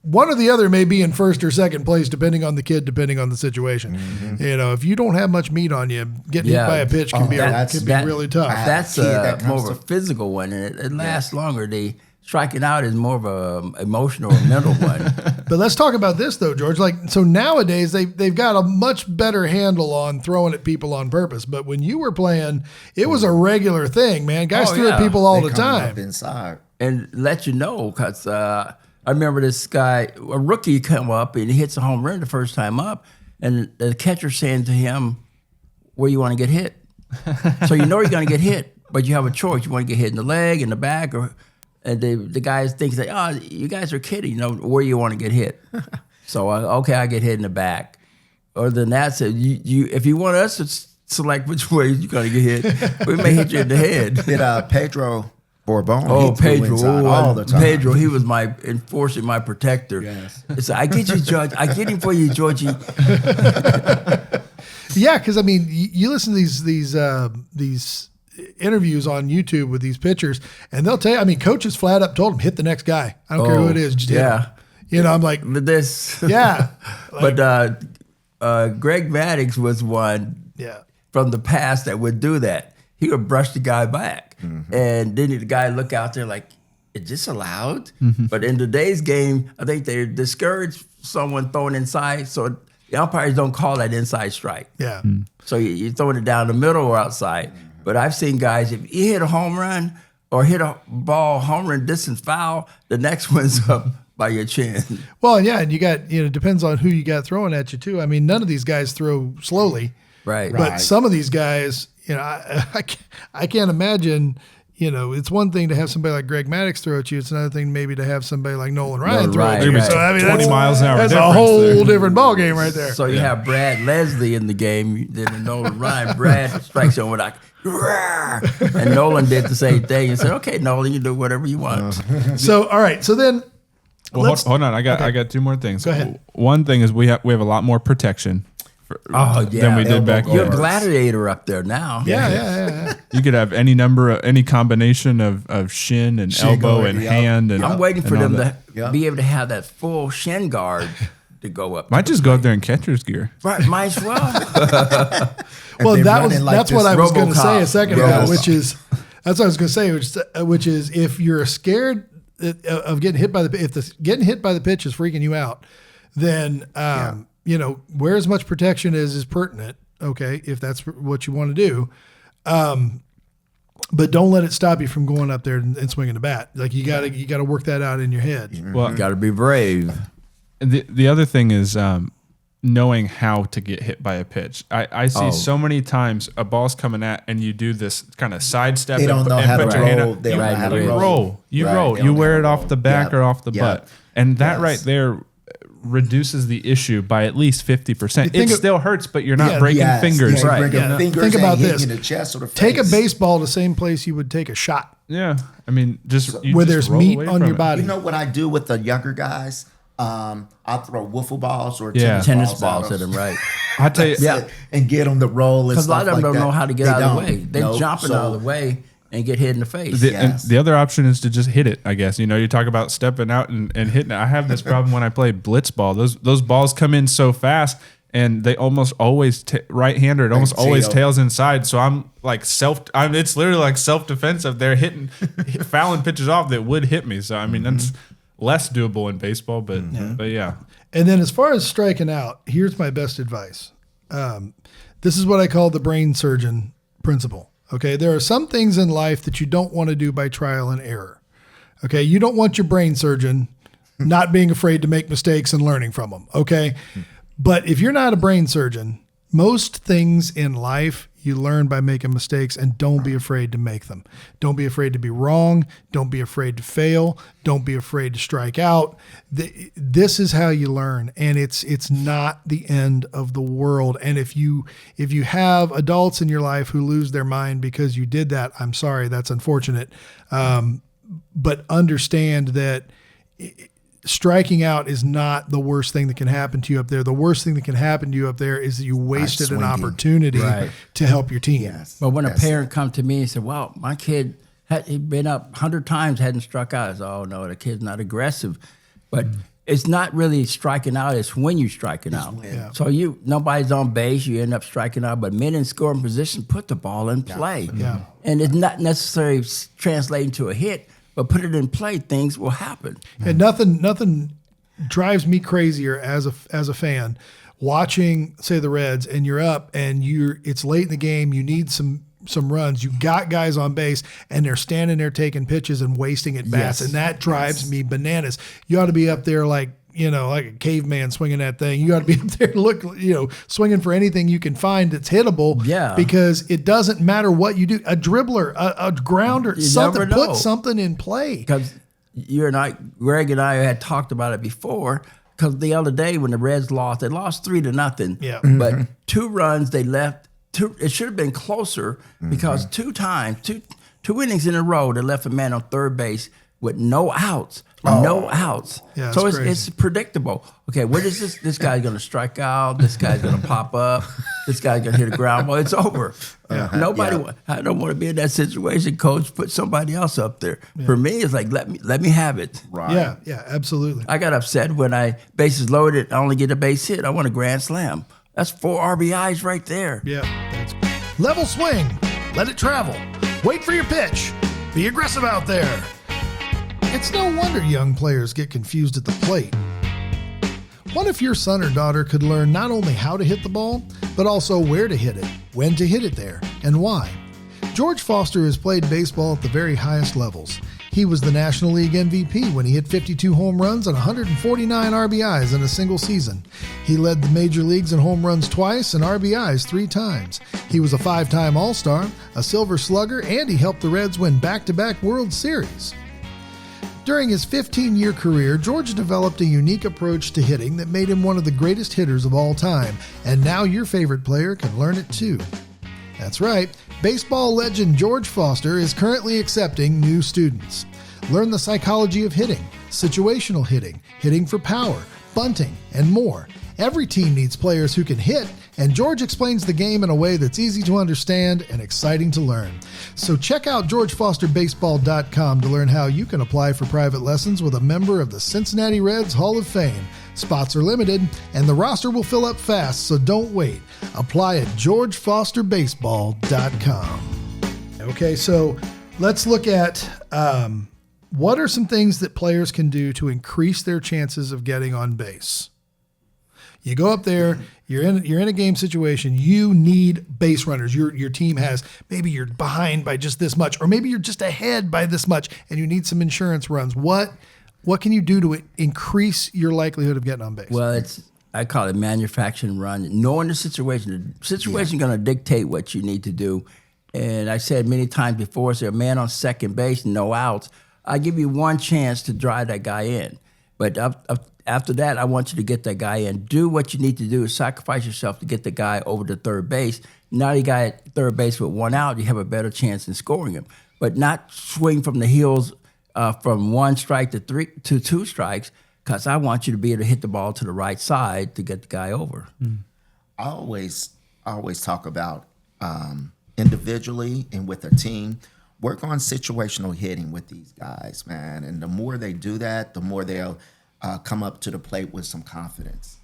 one or the other may be in first or second place, depending on the kid, depending on the situation. Mm-hmm. If you don't have much meat on you, getting hit by a pitch can be really tough. That's more of a physical one, and it lasts longer. The striking out is more of a emotional or mental one. But let's talk about this though, George. So nowadays they've got a much better handle on throwing at people on purpose. But when you were playing, it was a regular thing, man. Guys threw at people all the time. Up inside. And let you know, because I remember this guy, a rookie, come up and he hits a home run the first time up, and the catcher saying to him, "Where you want to get hit?" So you're going to get hit, but you have a choice. You want to get hit in the leg, in the back, And the guys think that, oh, you guys are kidding. You know, where you want to get hit. So, okay, I get hit in the back. Other than that, so if you want us to select which way you're going to get hit, we may hit you in the head. Did Pedro Bourbon? Oh, Pedro. All the time. Pedro, he was my enforcer, my protector. Yes. So I get you, George. I get him for you, Georgie. Yeah, because I mean, you listen to these interviews on YouTube with these pitchers, and they'll tell you. I mean, coaches flat up told them, hit the next guy. I don't care who it is. Just hit him. You know, I'm like, this. yeah. Like, But Greg Maddux was one from the past that would do that. He would brush the guy back. Mm-hmm. And then the guy look out there like, is this allowed? Mm-hmm. But in today's game, I think they discourage someone throwing inside, so the umpires don't call that inside strike. Yeah. Mm-hmm. So you're throwing it down the middle or outside. Mm-hmm. But I've seen guys, if you hit a home run or hit a ball home run distance foul, the next one's up by your chin. Well, yeah, and you got, depends on who you got throwing at you too. I mean, none of these guys throw slowly. Right. But some of these guys, I can't imagine, it's one thing to have somebody like Greg Maddux throw at you. It's another thing maybe to have somebody like Nolan Ryan throw at you. Right. So, I mean, 20 miles an hour. That's a whole different ball game right there. So you have Brad Leslie in the game, then Nolan Ryan. Brad strikes him with like, Rawr! And Nolan did the same thing and said, okay, Nolan, you do whatever you want. So, all right. So then, well, hold on. I got two more things. Go ahead. One thing is we have a lot more protection than we did back then. You're a gladiator up there now. Yeah. You could have any combination of shin and elbow and hand. And I'm waiting for them to be able to have that full shin guard to go up. Might just go up there in catcher's gear. Right, might as well. Well, that's what I was going to say a second ago, which is that's what I was going to say, which is if you're scared of getting hit by getting hit by the pitch is freaking you out, then where as much protection is pertinent. Okay, if that's what you want to do, but don't let it stop you from going up there and swinging the bat. Like you got to work that out in your head. Well, you got to be brave. The other thing is knowing how to get hit by a pitch. I see so many times a ball's coming at and you do this kind of sidestep and put your hand up. They don't know how to roll. You roll. You wear it off the back or off the butt. And that right there reduces the issue by at least 50%. It still hurts, but you're not breaking fingers. Right. Think about this. In the chest or the face. Take a baseball the same place you would take a shot. Yeah. I mean, where there's meat on your body. You know what I do with the younger guys? I'll throw wiffle balls or tennis balls at them, right? I tell you, and get them to roll. Because a lot of them don't know how to get out of the way. They're jumping out of the way and get hit in the face. And the other option is to just hit it. I guess you talk about stepping out and hitting it. I have this problem when I play blitz ball. Those balls come in so fast. And they almost always right-hander. It almost always tails inside. So I'm like it's literally like self-defensive. They're fouling pitches off that would hit me. So I mean that's less doable in baseball, but yeah. And then as far as striking out, here's my best advice. This is what I call the brain surgeon principle. Okay, there are some things in life that you don't want to do by trial and error. Okay, you don't want your brain surgeon not being afraid to make mistakes and learning from them. Okay, but if you're not a brain surgeon, most things in life you learn by making mistakes, and don't be afraid to make them. Don't be afraid to be wrong. Don't be afraid to fail. Don't be afraid to strike out. This is how you learn, and it's not the end of the world. And if you have adults in your life who lose their mind because you did that, I'm sorry, that's unfortunate. But understand that striking out is not the worst thing that can happen to you up there. The worst thing that can happen to you up there is that you wasted an opportunity to help your team. Yes. But when a parent come to me and said, well, my kid he'd been up 100 times, hadn't struck out. I said, oh, no, the kid's not aggressive. But it's not really striking out. It's when you're striking out. Yeah. So nobody's on base. You end up striking out. But men in scoring position put the ball in play. Yeah. And it's not necessarily translating to a hit, but put it in play, things will happen. And nothing drives me crazier as a fan watching, say, the Reds, and you're up and it's late in the game, you need some runs, you got guys on base, and they're standing there taking pitches and wasting at bats, and that drives me bananas. You ought to be up there like like a caveman swinging that thing. You got to be up there, swinging for anything you can find that's hittable. Yeah. Because it doesn't matter what you do. A dribbler, a grounder, You something, never know. put something in play. Because Greg and I had talked about it before. Because the other day when the Reds lost, they lost 3-0. Yeah. But 2 runs they left. It should have been closer because 2 innings in a row they left a man on third base with no outs. No outs. Yeah, so that's it's predictable. Okay, what is this? This guy's going to strike out. This guy's going to pop up. This guy's going to hit a ground ball. It's over. I don't want to be in that situation, coach. Put somebody else up there. For me, it's like, let me have it. Right. Yeah, absolutely. I got upset when bases loaded, I only get a base hit. I want a grand slam. That's 4 RBIs right there. Yeah, that's level swing. Let it travel. Wait for your pitch. Be aggressive out there. It's no wonder young players get confused at the plate. What if your son or daughter could learn not only how to hit the ball, but also where to hit it, when to hit it there, and why? George Foster has played baseball at the very highest levels. He was the National League MVP when he hit 52 home runs and 149 RBIs in a single season. He led the major leagues in home runs twice and RBIs 3 times. He was a 5-time All-Star, a Silver Slugger, and he helped the Reds win back-to-back World Series. During his 15-year career, George developed a unique approach to hitting that made him one of the greatest hitters of all time, and now your favorite player can learn it too. That's right, baseball legend George Foster is currently accepting new students. Learn the psychology of hitting, situational hitting, hitting for power, bunting, and more. Every team needs players who can hit, and George explains the game in a way that's easy to understand and exciting to learn. So check out GeorgeFosterBaseball.com to learn how you can apply for private lessons with a member of the Cincinnati Reds Hall of Fame. Spots are limited, and the roster will fill up fast, so don't wait. Apply at GeorgeFosterBaseball.com. Okay, so let's look at what are some things that players can do to increase their chances of getting on base. You go up there, you're in a game situation, you need base runners. Your team has, maybe you're behind by just this much, or maybe you're just ahead by this much, and you need some insurance runs. What can you do to increase your likelihood of getting on base? Well, I call it manufacturing run. Knowing the situation is going to dictate what you need to do. And I said many times before, a man on second base, no outs. I give you one chance to drive that guy in. But after that, I want you to get that guy in. Do what you need to do. Sacrifice yourself to get the guy over to third base. Now you got third base with 1 out. You have a better chance in scoring him. But not swing from the heels from 1 strike to 2 strikes, because I want you to be able to hit the ball to the right side to get the guy over. I always talk about individually and with a team, work on situational hitting with these guys, man. And the more they do that, the more they'll come up to the plate with some confidence.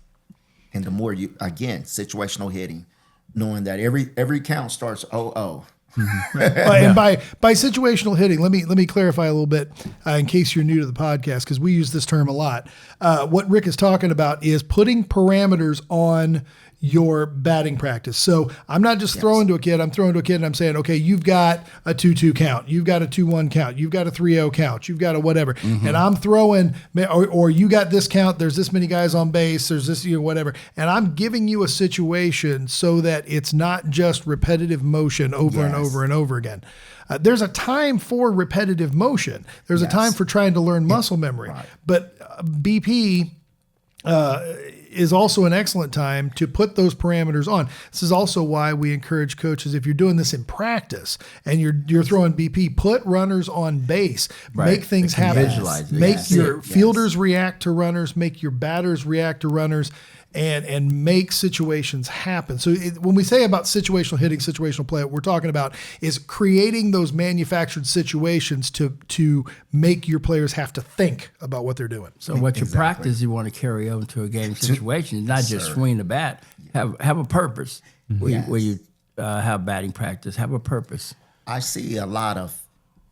And the more situational hitting, knowing that every count starts 0-0. And by situational hitting, let me clarify a little bit in case you're new to the podcast, because we use this term a lot. What Rick is talking about is putting parameters on your batting practice. So I'm not just throwing to a kid. I'm throwing to a kid and I'm saying, okay, you've got a 2-2 count. You've got a 2-1 count. You've got a 3-0 count. You've got a whatever. And I'm throwing, or you got this count. There's this many guys on base. There's this, whatever. And I'm giving you a situation so that it's not just repetitive motion over and over and over again. There's a time for repetitive motion. There's a time for trying to learn muscle memory. Right. But BP is also an excellent time to put those parameters on. This is also why we encourage coaches, if you're doing this in practice and you're throwing BP, put runners on base, make things happen. Make your fielders react to runners, make your batters react to runners, and make situations happen. So when we say about situational hitting, situational play, what we're talking about is creating those manufactured situations to make your players have to think about what they're doing. So what you practice, you want to carry over to a game situation, not just swing the bat. Have a purpose where you have batting practice. Have a purpose. I see a lot of,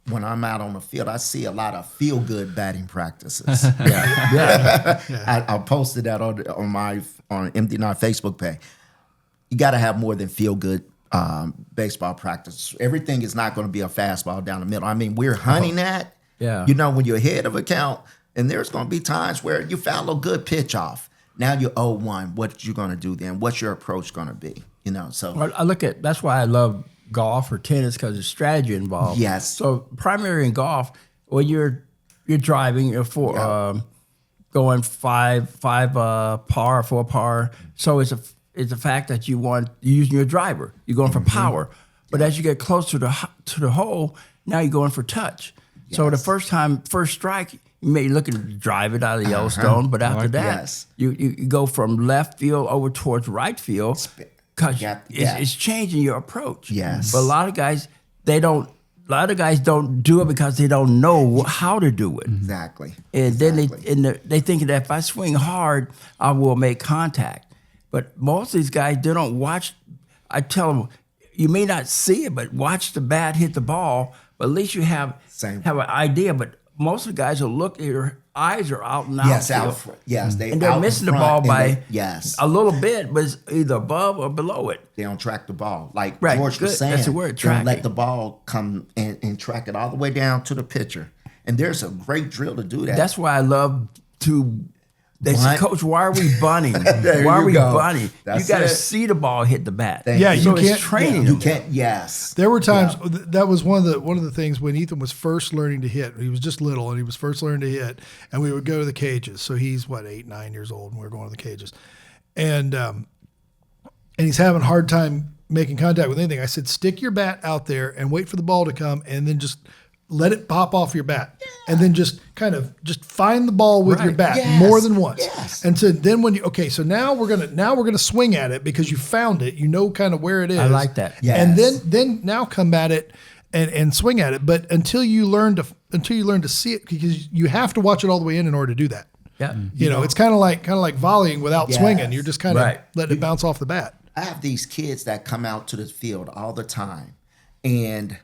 when I'm out on the field, I see a lot of feel-good batting practices. I posted that on MD&I Facebook page. You got to have more than feel-good baseball practice. Everything is not going to be a fastball down the middle. I mean, we're hunting that. Yeah. When you're ahead of a count, And there's going to be times where you foul a good pitch off. Now you're 0-1. What you going to do then? What's your approach going to be? You know, so. Well, that's why I love golf or tennis, because there's strategy involved. Yes. So primary in golf, when you're driving, going five par, 4 par. So it's a fact that you're using your driver. You're going for power. But as you get closer to the hole, now you're going for touch. Yes. So the first strike, you may look at drive it out of Yellowstone, but after that, you go from left field over towards right field, because it's changing your approach. Yes. But a lot of guys don't do it because they don't know how to do it. Exactly. And then they think that if I swing hard, I will make contact. But most of these guys, they don't watch. I tell them, you may not see it, but watch the bat hit the ball. But at least you have an idea. But most of the guys will look, their eyes are out and out. Yes, they're missing the ball by a little bit, but it's either above or below it. They don't track the ball. Like George was saying, that's the word, they don't let the ball come and track it all the way down to the pitcher. And there's a great drill to do that. That's why I love to. They say, Coach, why are we bunting? Why are we bunting? You got to see the ball hit the bat. You can't training. You can't. Yes. There were times that was one of the things when Ethan was first learning to hit. He was just little and he was first learning to hit, and we would go to the cages. So he's 8, 9 years old, and we were going to the cages, and he's having a hard time making contact with anything. I said, stick your bat out there and wait for the ball to come, and then just let it pop off your bat, and then just find the ball with your bat more than once. Yes. And so then so now we're gonna swing at it because you found it, you know kind of where it is. I like that. Yes. And then now come at it and swing at it. But until you learn to see it, because you have to watch it all the way in order to do that. Yeah. You know, it's kind of like volleying without swinging. You're just kind of letting it bounce off the bat. I have these kids that come out to the field all the time, and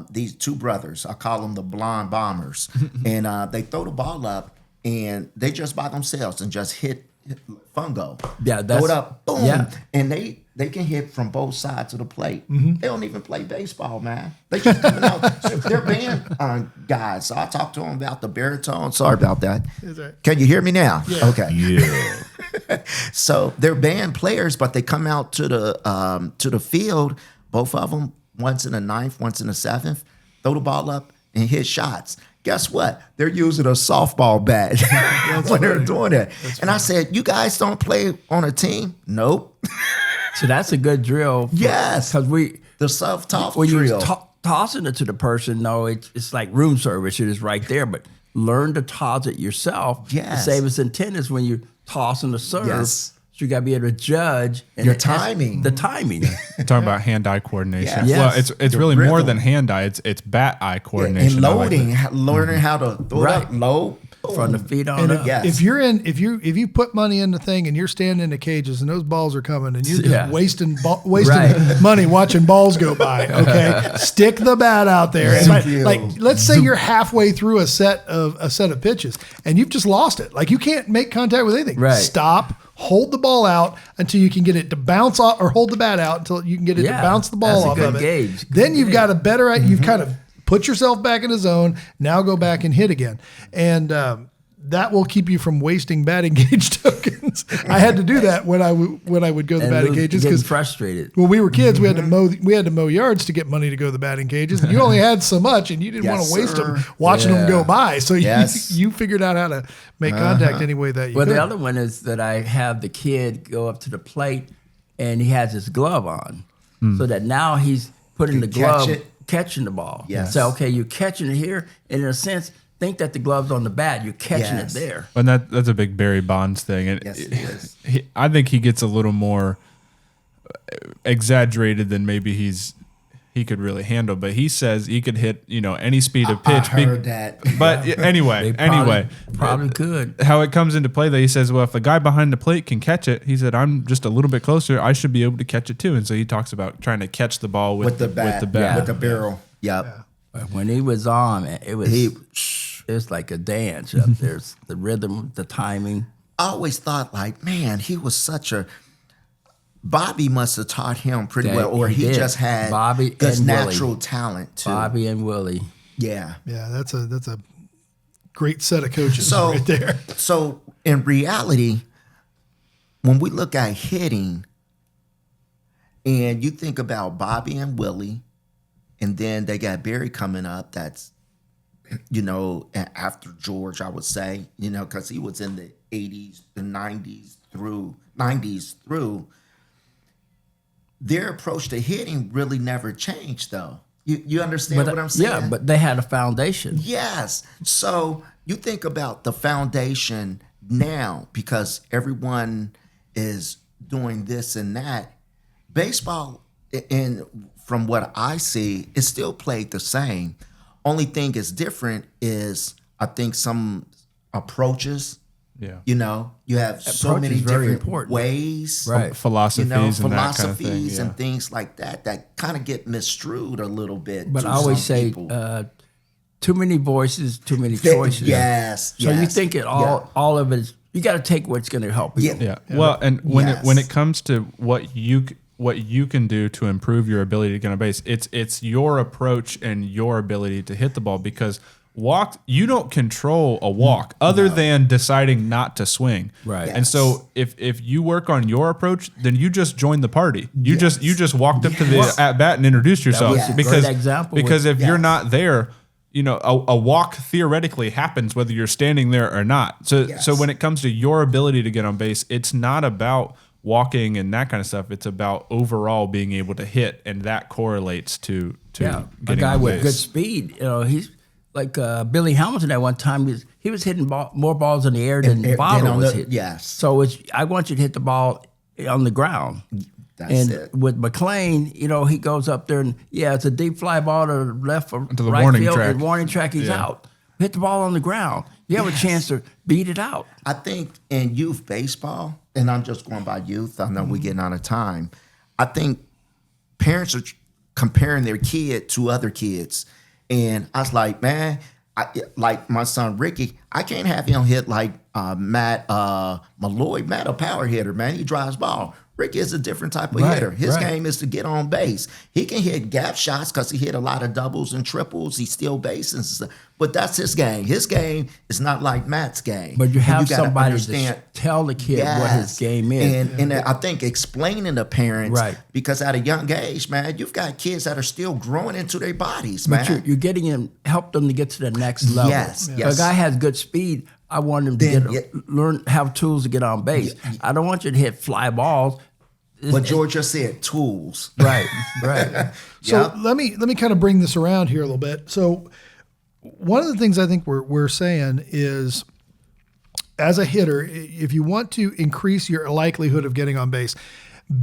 these two brothers, I call them the blonde bombers, and they throw the ball up, and they just by themselves and just hit fungo. Yeah, throw it up, boom, yeah. And they can hit from both sides of the plate. They don't even play baseball, man. They just coming out. So they're band guys. So I talked to them about the baritone. Sorry about that. Can you hear me now? Yeah. Okay. Yeah. So they're band players, but they come out to the field. Both of them. Once in the 9th, once in the 7th, throw the ball up and hit shots. Guess what? They're using a softball bat when they're doing it. And I said, you guys don't play on a team? Nope. So that's a good drill. Yes. Because the self-toss when drill. you're tossing it to the person, no, it's like room service. It is right there. But learn to toss it yourself. Yes. The same as in tennis when you're tossing the serve. Yes. So you got to be able to judge your timing. The timing. You're talking about hand-eye coordination. Yes. Well, it's really rhythm. more than hand-eye. It's bat-eye coordination. And loading, learning how to throw it up, load. From the feet on up. If you put money in the thing and you're standing in the cages and those balls are coming and you're just wasting money watching balls go by, okay, stick the bat out there. And like let's say you're halfway through a set of pitches and you've just lost it. Like you can't make contact with anything. Right. Stop. Hold the ball out until you can get it to bounce off, or hold the bat out until you can get it to bounce the ball off of it. Gauge. Then you've got a better. You've kind of put yourself back in the zone. Now go back and hit again, and that will keep you from wasting batting cage tokens. I had to do that when I would go to the batting cages because frustrated. When we were kids, we had to mow yards to get money to go to the batting cages, and you only had so much, and you didn't want to waste them watching them go by. So you figured out how to make contact any way that you could. The other one is that I have the kid go up to the plate, and he has his glove on, so that now he's putting the glove, catching the ball. Yes. So okay, you're catching it here, and in a sense, think that the glove's on the bat. You're catching it there. And that's a big Barry Bonds thing. And Yes, it is. I think he gets a little more exaggerated than maybe he could really handle. But he says he could hit any speed of pitch. I heard that. But anyway, probably could. How it comes into play, though, he says, well, if the guy behind the plate can catch it, he said, I'm just a little bit closer. I should be able to catch it too. And so he talks about trying to catch the ball with the bat, with the barrel. Yep. Yeah. When he was on, it was like a dance up there. The rhythm, the timing. I always thought, man, he was such a. Bobby must have taught him pretty well, or he just had this natural talent too. Bobby and Willie. Yeah. Yeah, that's a great set of coaches So, right there. So in reality, when we look at hitting, and you think about Bobby and Willie, and then they got Barry coming up. That's, after George, I would say, because he was in the 80s, the 90s through. Their approach to hitting really never changed, though. You understand what I'm saying? Yeah, but they had a foundation. Yes. So you think about the foundation now, because everyone is doing this and that. Baseball, from what I see, is still played the same. Only thing is different is, I think, some approaches. Yeah. You have so Approach many is very different important. ways, Right. Philosophies and that kind of thing. Yeah. and things like that kind of get misstrued a little bit. But to I always some say, people. too many voices, too many choices. Yes. So you yes, think all of it is, you got to take what's going to help you. Yeah. Yeah. Well, and when Yes. it comes to what you can do to improve your ability to get on base, it's your approach and your ability to hit the ball, because you don't control a walk other than deciding not to swing. Right. Yes. And so if you work on your approach, then you just joined the party. You just walked up to the at bat and introduced yourself. was a because great example because if you're Yes. not there, a walk theoretically happens whether you're standing there or not. So Yes. so when it comes to your ability to get on base, it's not about walking and that kind of stuff. It's about overall being able to hit, and that correlates to Yeah, a getting guy on with base. good speed. He's like Billy Hamilton at one time. He was hitting more balls in the air than Votto on was the- hitting. yes. So I want you to hit the ball on the ground. That's and it. with McLean, he goes up there and it's a deep fly ball to the left or To the right warning field. track. And warning track, he's Yeah. out. Hit the ball on the ground. You have a chance to beat it out. I think in youth baseball, and I'm just going by youth, I know we're getting out of time. I think parents are comparing their kid to other kids. And I was like, man, like my son Ricky, I can't have him hit like Matt Malloy. Matt, a power hitter, man. He drives ball. Ricky is a different type of Right, hitter. His right. game is to get on base. He can hit gap shots because he hit a lot of doubles and triples. He steals bases and stuff. But that's his game. His game is not like Matt's game. But you And have gotta somebody understand- to tell the kid what his game is. and I think explaining to parents, Right. because at a young age, man, you've got kids that are still growing into their bodies, But man. you're getting him, help them to get to the next level. Yes, If yes. a guy has good speed, I want him to have tools to get on base. I don't want you to hit fly balls. What George just said, tools. Right, right. So Yep. let me kind of bring this around here a little bit. So one of the things I think we're saying is, as a hitter, if you want to increase your likelihood of getting on base,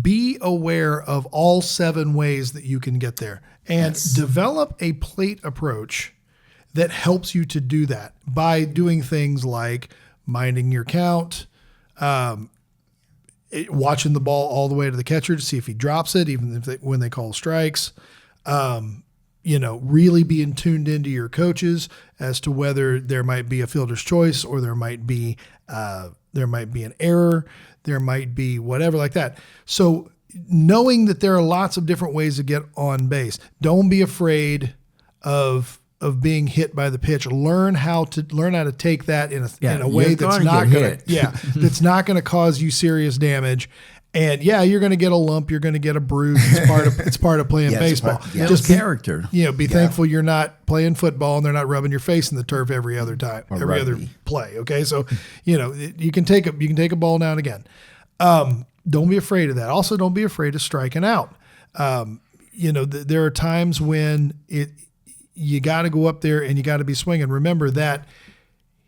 be aware of all 7 ways that you can get there, and develop a plate approach that helps you to do that by doing things like minding your count, watching the ball all the way to the catcher to see if he drops it, even if when they call strikes. Really being tuned into your coaches as to whether there might be a fielder's choice, or there might be an error, there might be whatever like that. So knowing that there are lots of different ways to get on base. Don't be afraid of being hit by the pitch. Learn how to take that in a way you're that's gonna not get going hit. that's not going to cause you serious damage. And you're going to get a lump, you're going to get a bruise. It's part of playing Yeah, it's a baseball. part- yeah. Just character. Be thankful you're not playing football and they're not rubbing your face in the turf every other time, every other rugby. play. Okay, so you can take a ball now and again. Don't be afraid of that. Also, don't be afraid of striking out. There are times when you got to go up there and you got to be swinging. Remember that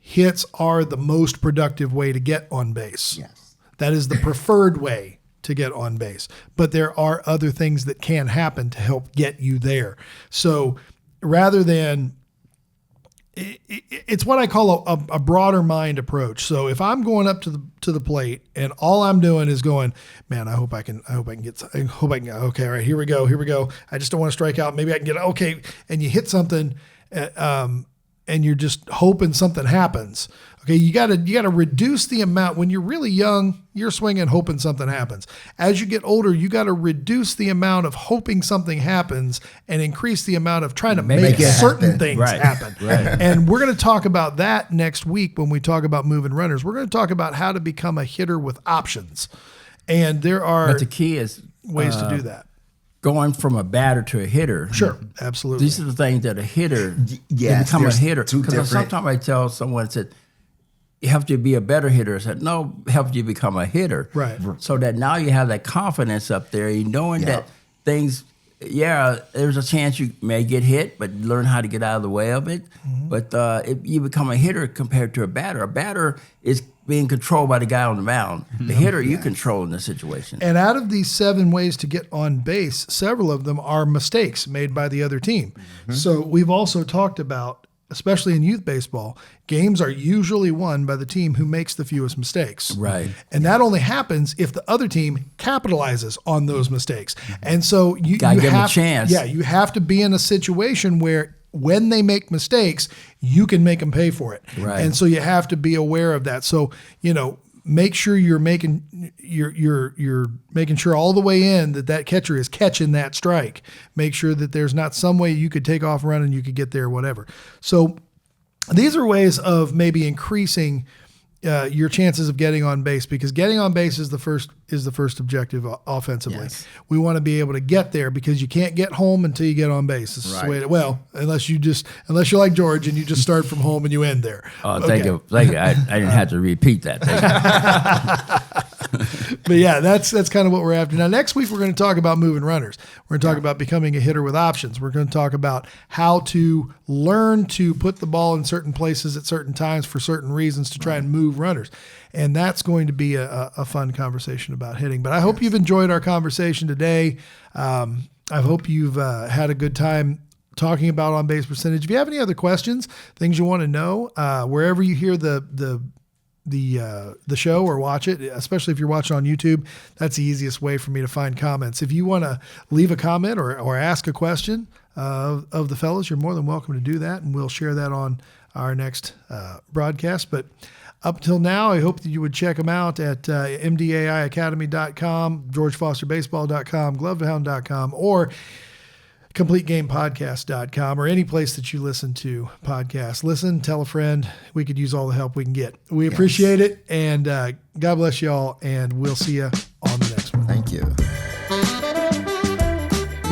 hits are the most productive way to get on base. Yes. That is the preferred way to get on base. But there are other things that can happen to help get you there. So rather than, it's what I call a broader mind approach. So if I'm going up to the plate and all I'm doing is going, man, I hope I can get, okay, all right, here we go. I just don't want to strike out. Maybe I can get, okay. And you hit something, and you're just hoping something happens. Okay, you gotta reduce the amount. When you're really young, you're swinging hoping something happens. As you get older, you got to reduce the amount of hoping something happens and increase the amount of trying to make certain things happen. Right. And we're going to talk about that next week when we talk about moving runners. We're going to talk about how to become a hitter with options. And there are But the key is ways to do that. Going from a batter to a hitter. Sure, absolutely. These are the things that a hitter Yes, become a there's hitter. two Because different- sometimes I tell someone, I said, it helps you be a better hitter. I said, no, it helps you become a hitter. Right. So that now you have that confidence up there, you knowing that things, there's a chance you may get hit, but learn how to get out of the way of it. Mm-hmm. But you become a hitter compared to a batter. A batter is being controlled by the guy on the mound. The hitter, you control in the situation. And out of these 7 ways to get on base, several of them are mistakes made by the other team. Mm-hmm. So we've also talked about, especially in youth baseball, games are usually won by the team who makes the fewest mistakes. Right. And that only happens if the other team capitalizes on those mistakes. And so you gotta give them have a chance. Yeah, you have to be in a situation where when they make mistakes, you can make them pay for it. Right. And so you have to be aware of that. So, make sure you're making sure all the way in that catcher is catching that strike. Make sure that there's not some way you could take off running, you could get there, whatever. So these are ways of maybe increasing your chances of getting on base, because getting on base is the first objective offensively. Yes. We want to be able to get there, because you can't get home until you get on base. This is the way unless you're like George and you just start from home and you end there. Oh, thank you. I didn't have to repeat that. But yeah, that's kind of what we're after. Now, next week, we're going to talk about moving runners. We're going to talk about becoming a hitter with options. We're going to talk about how to learn to put the ball in certain places at certain times for certain reasons to try and move runners. And that's going to be a fun conversation about hitting. But I hope you've enjoyed our conversation today. I hope you've had a good time talking about on-base percentage. If you have any other questions, things you want to know, wherever you hear the show or watch it, especially if you're watching on YouTube, that's the easiest way for me to find comments. If you want to leave a comment or ask a question of the fellows, you're more than welcome to do that, and we'll share that on our next broadcast. But up till now, I hope that you would check them out at MD&Iacademy.com, GeorgeFosterBaseball.com, Glovehound.com, or CompleteGamePodcast.com, or any place that you listen to podcasts. Listen, tell a friend. We could use all the help we can get. We appreciate it, and God bless you all, and we'll see you on the next one. Thank you.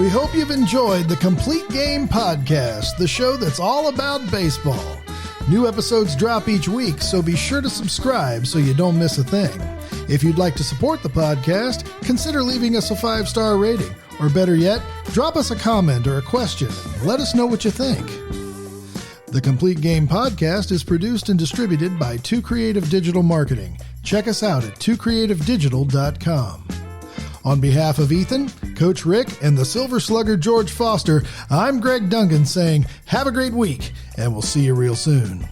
We hope you've enjoyed the Complete Game Podcast, the show that's all about baseball. New episodes drop each week, so be sure to subscribe so you don't miss a thing. If you'd like to support the podcast, consider leaving us a 5-star rating. Or better yet, drop us a comment or a question and let us know what you think. The Complete Game Podcast is produced and distributed by 2 Creative Digital Marketing. Check us out at 2creativedigital.com. On behalf of Ethan, Coach Rick, and the Silver Slugger George Foster, I'm Greg Dungan saying have a great week, and we'll see you real soon.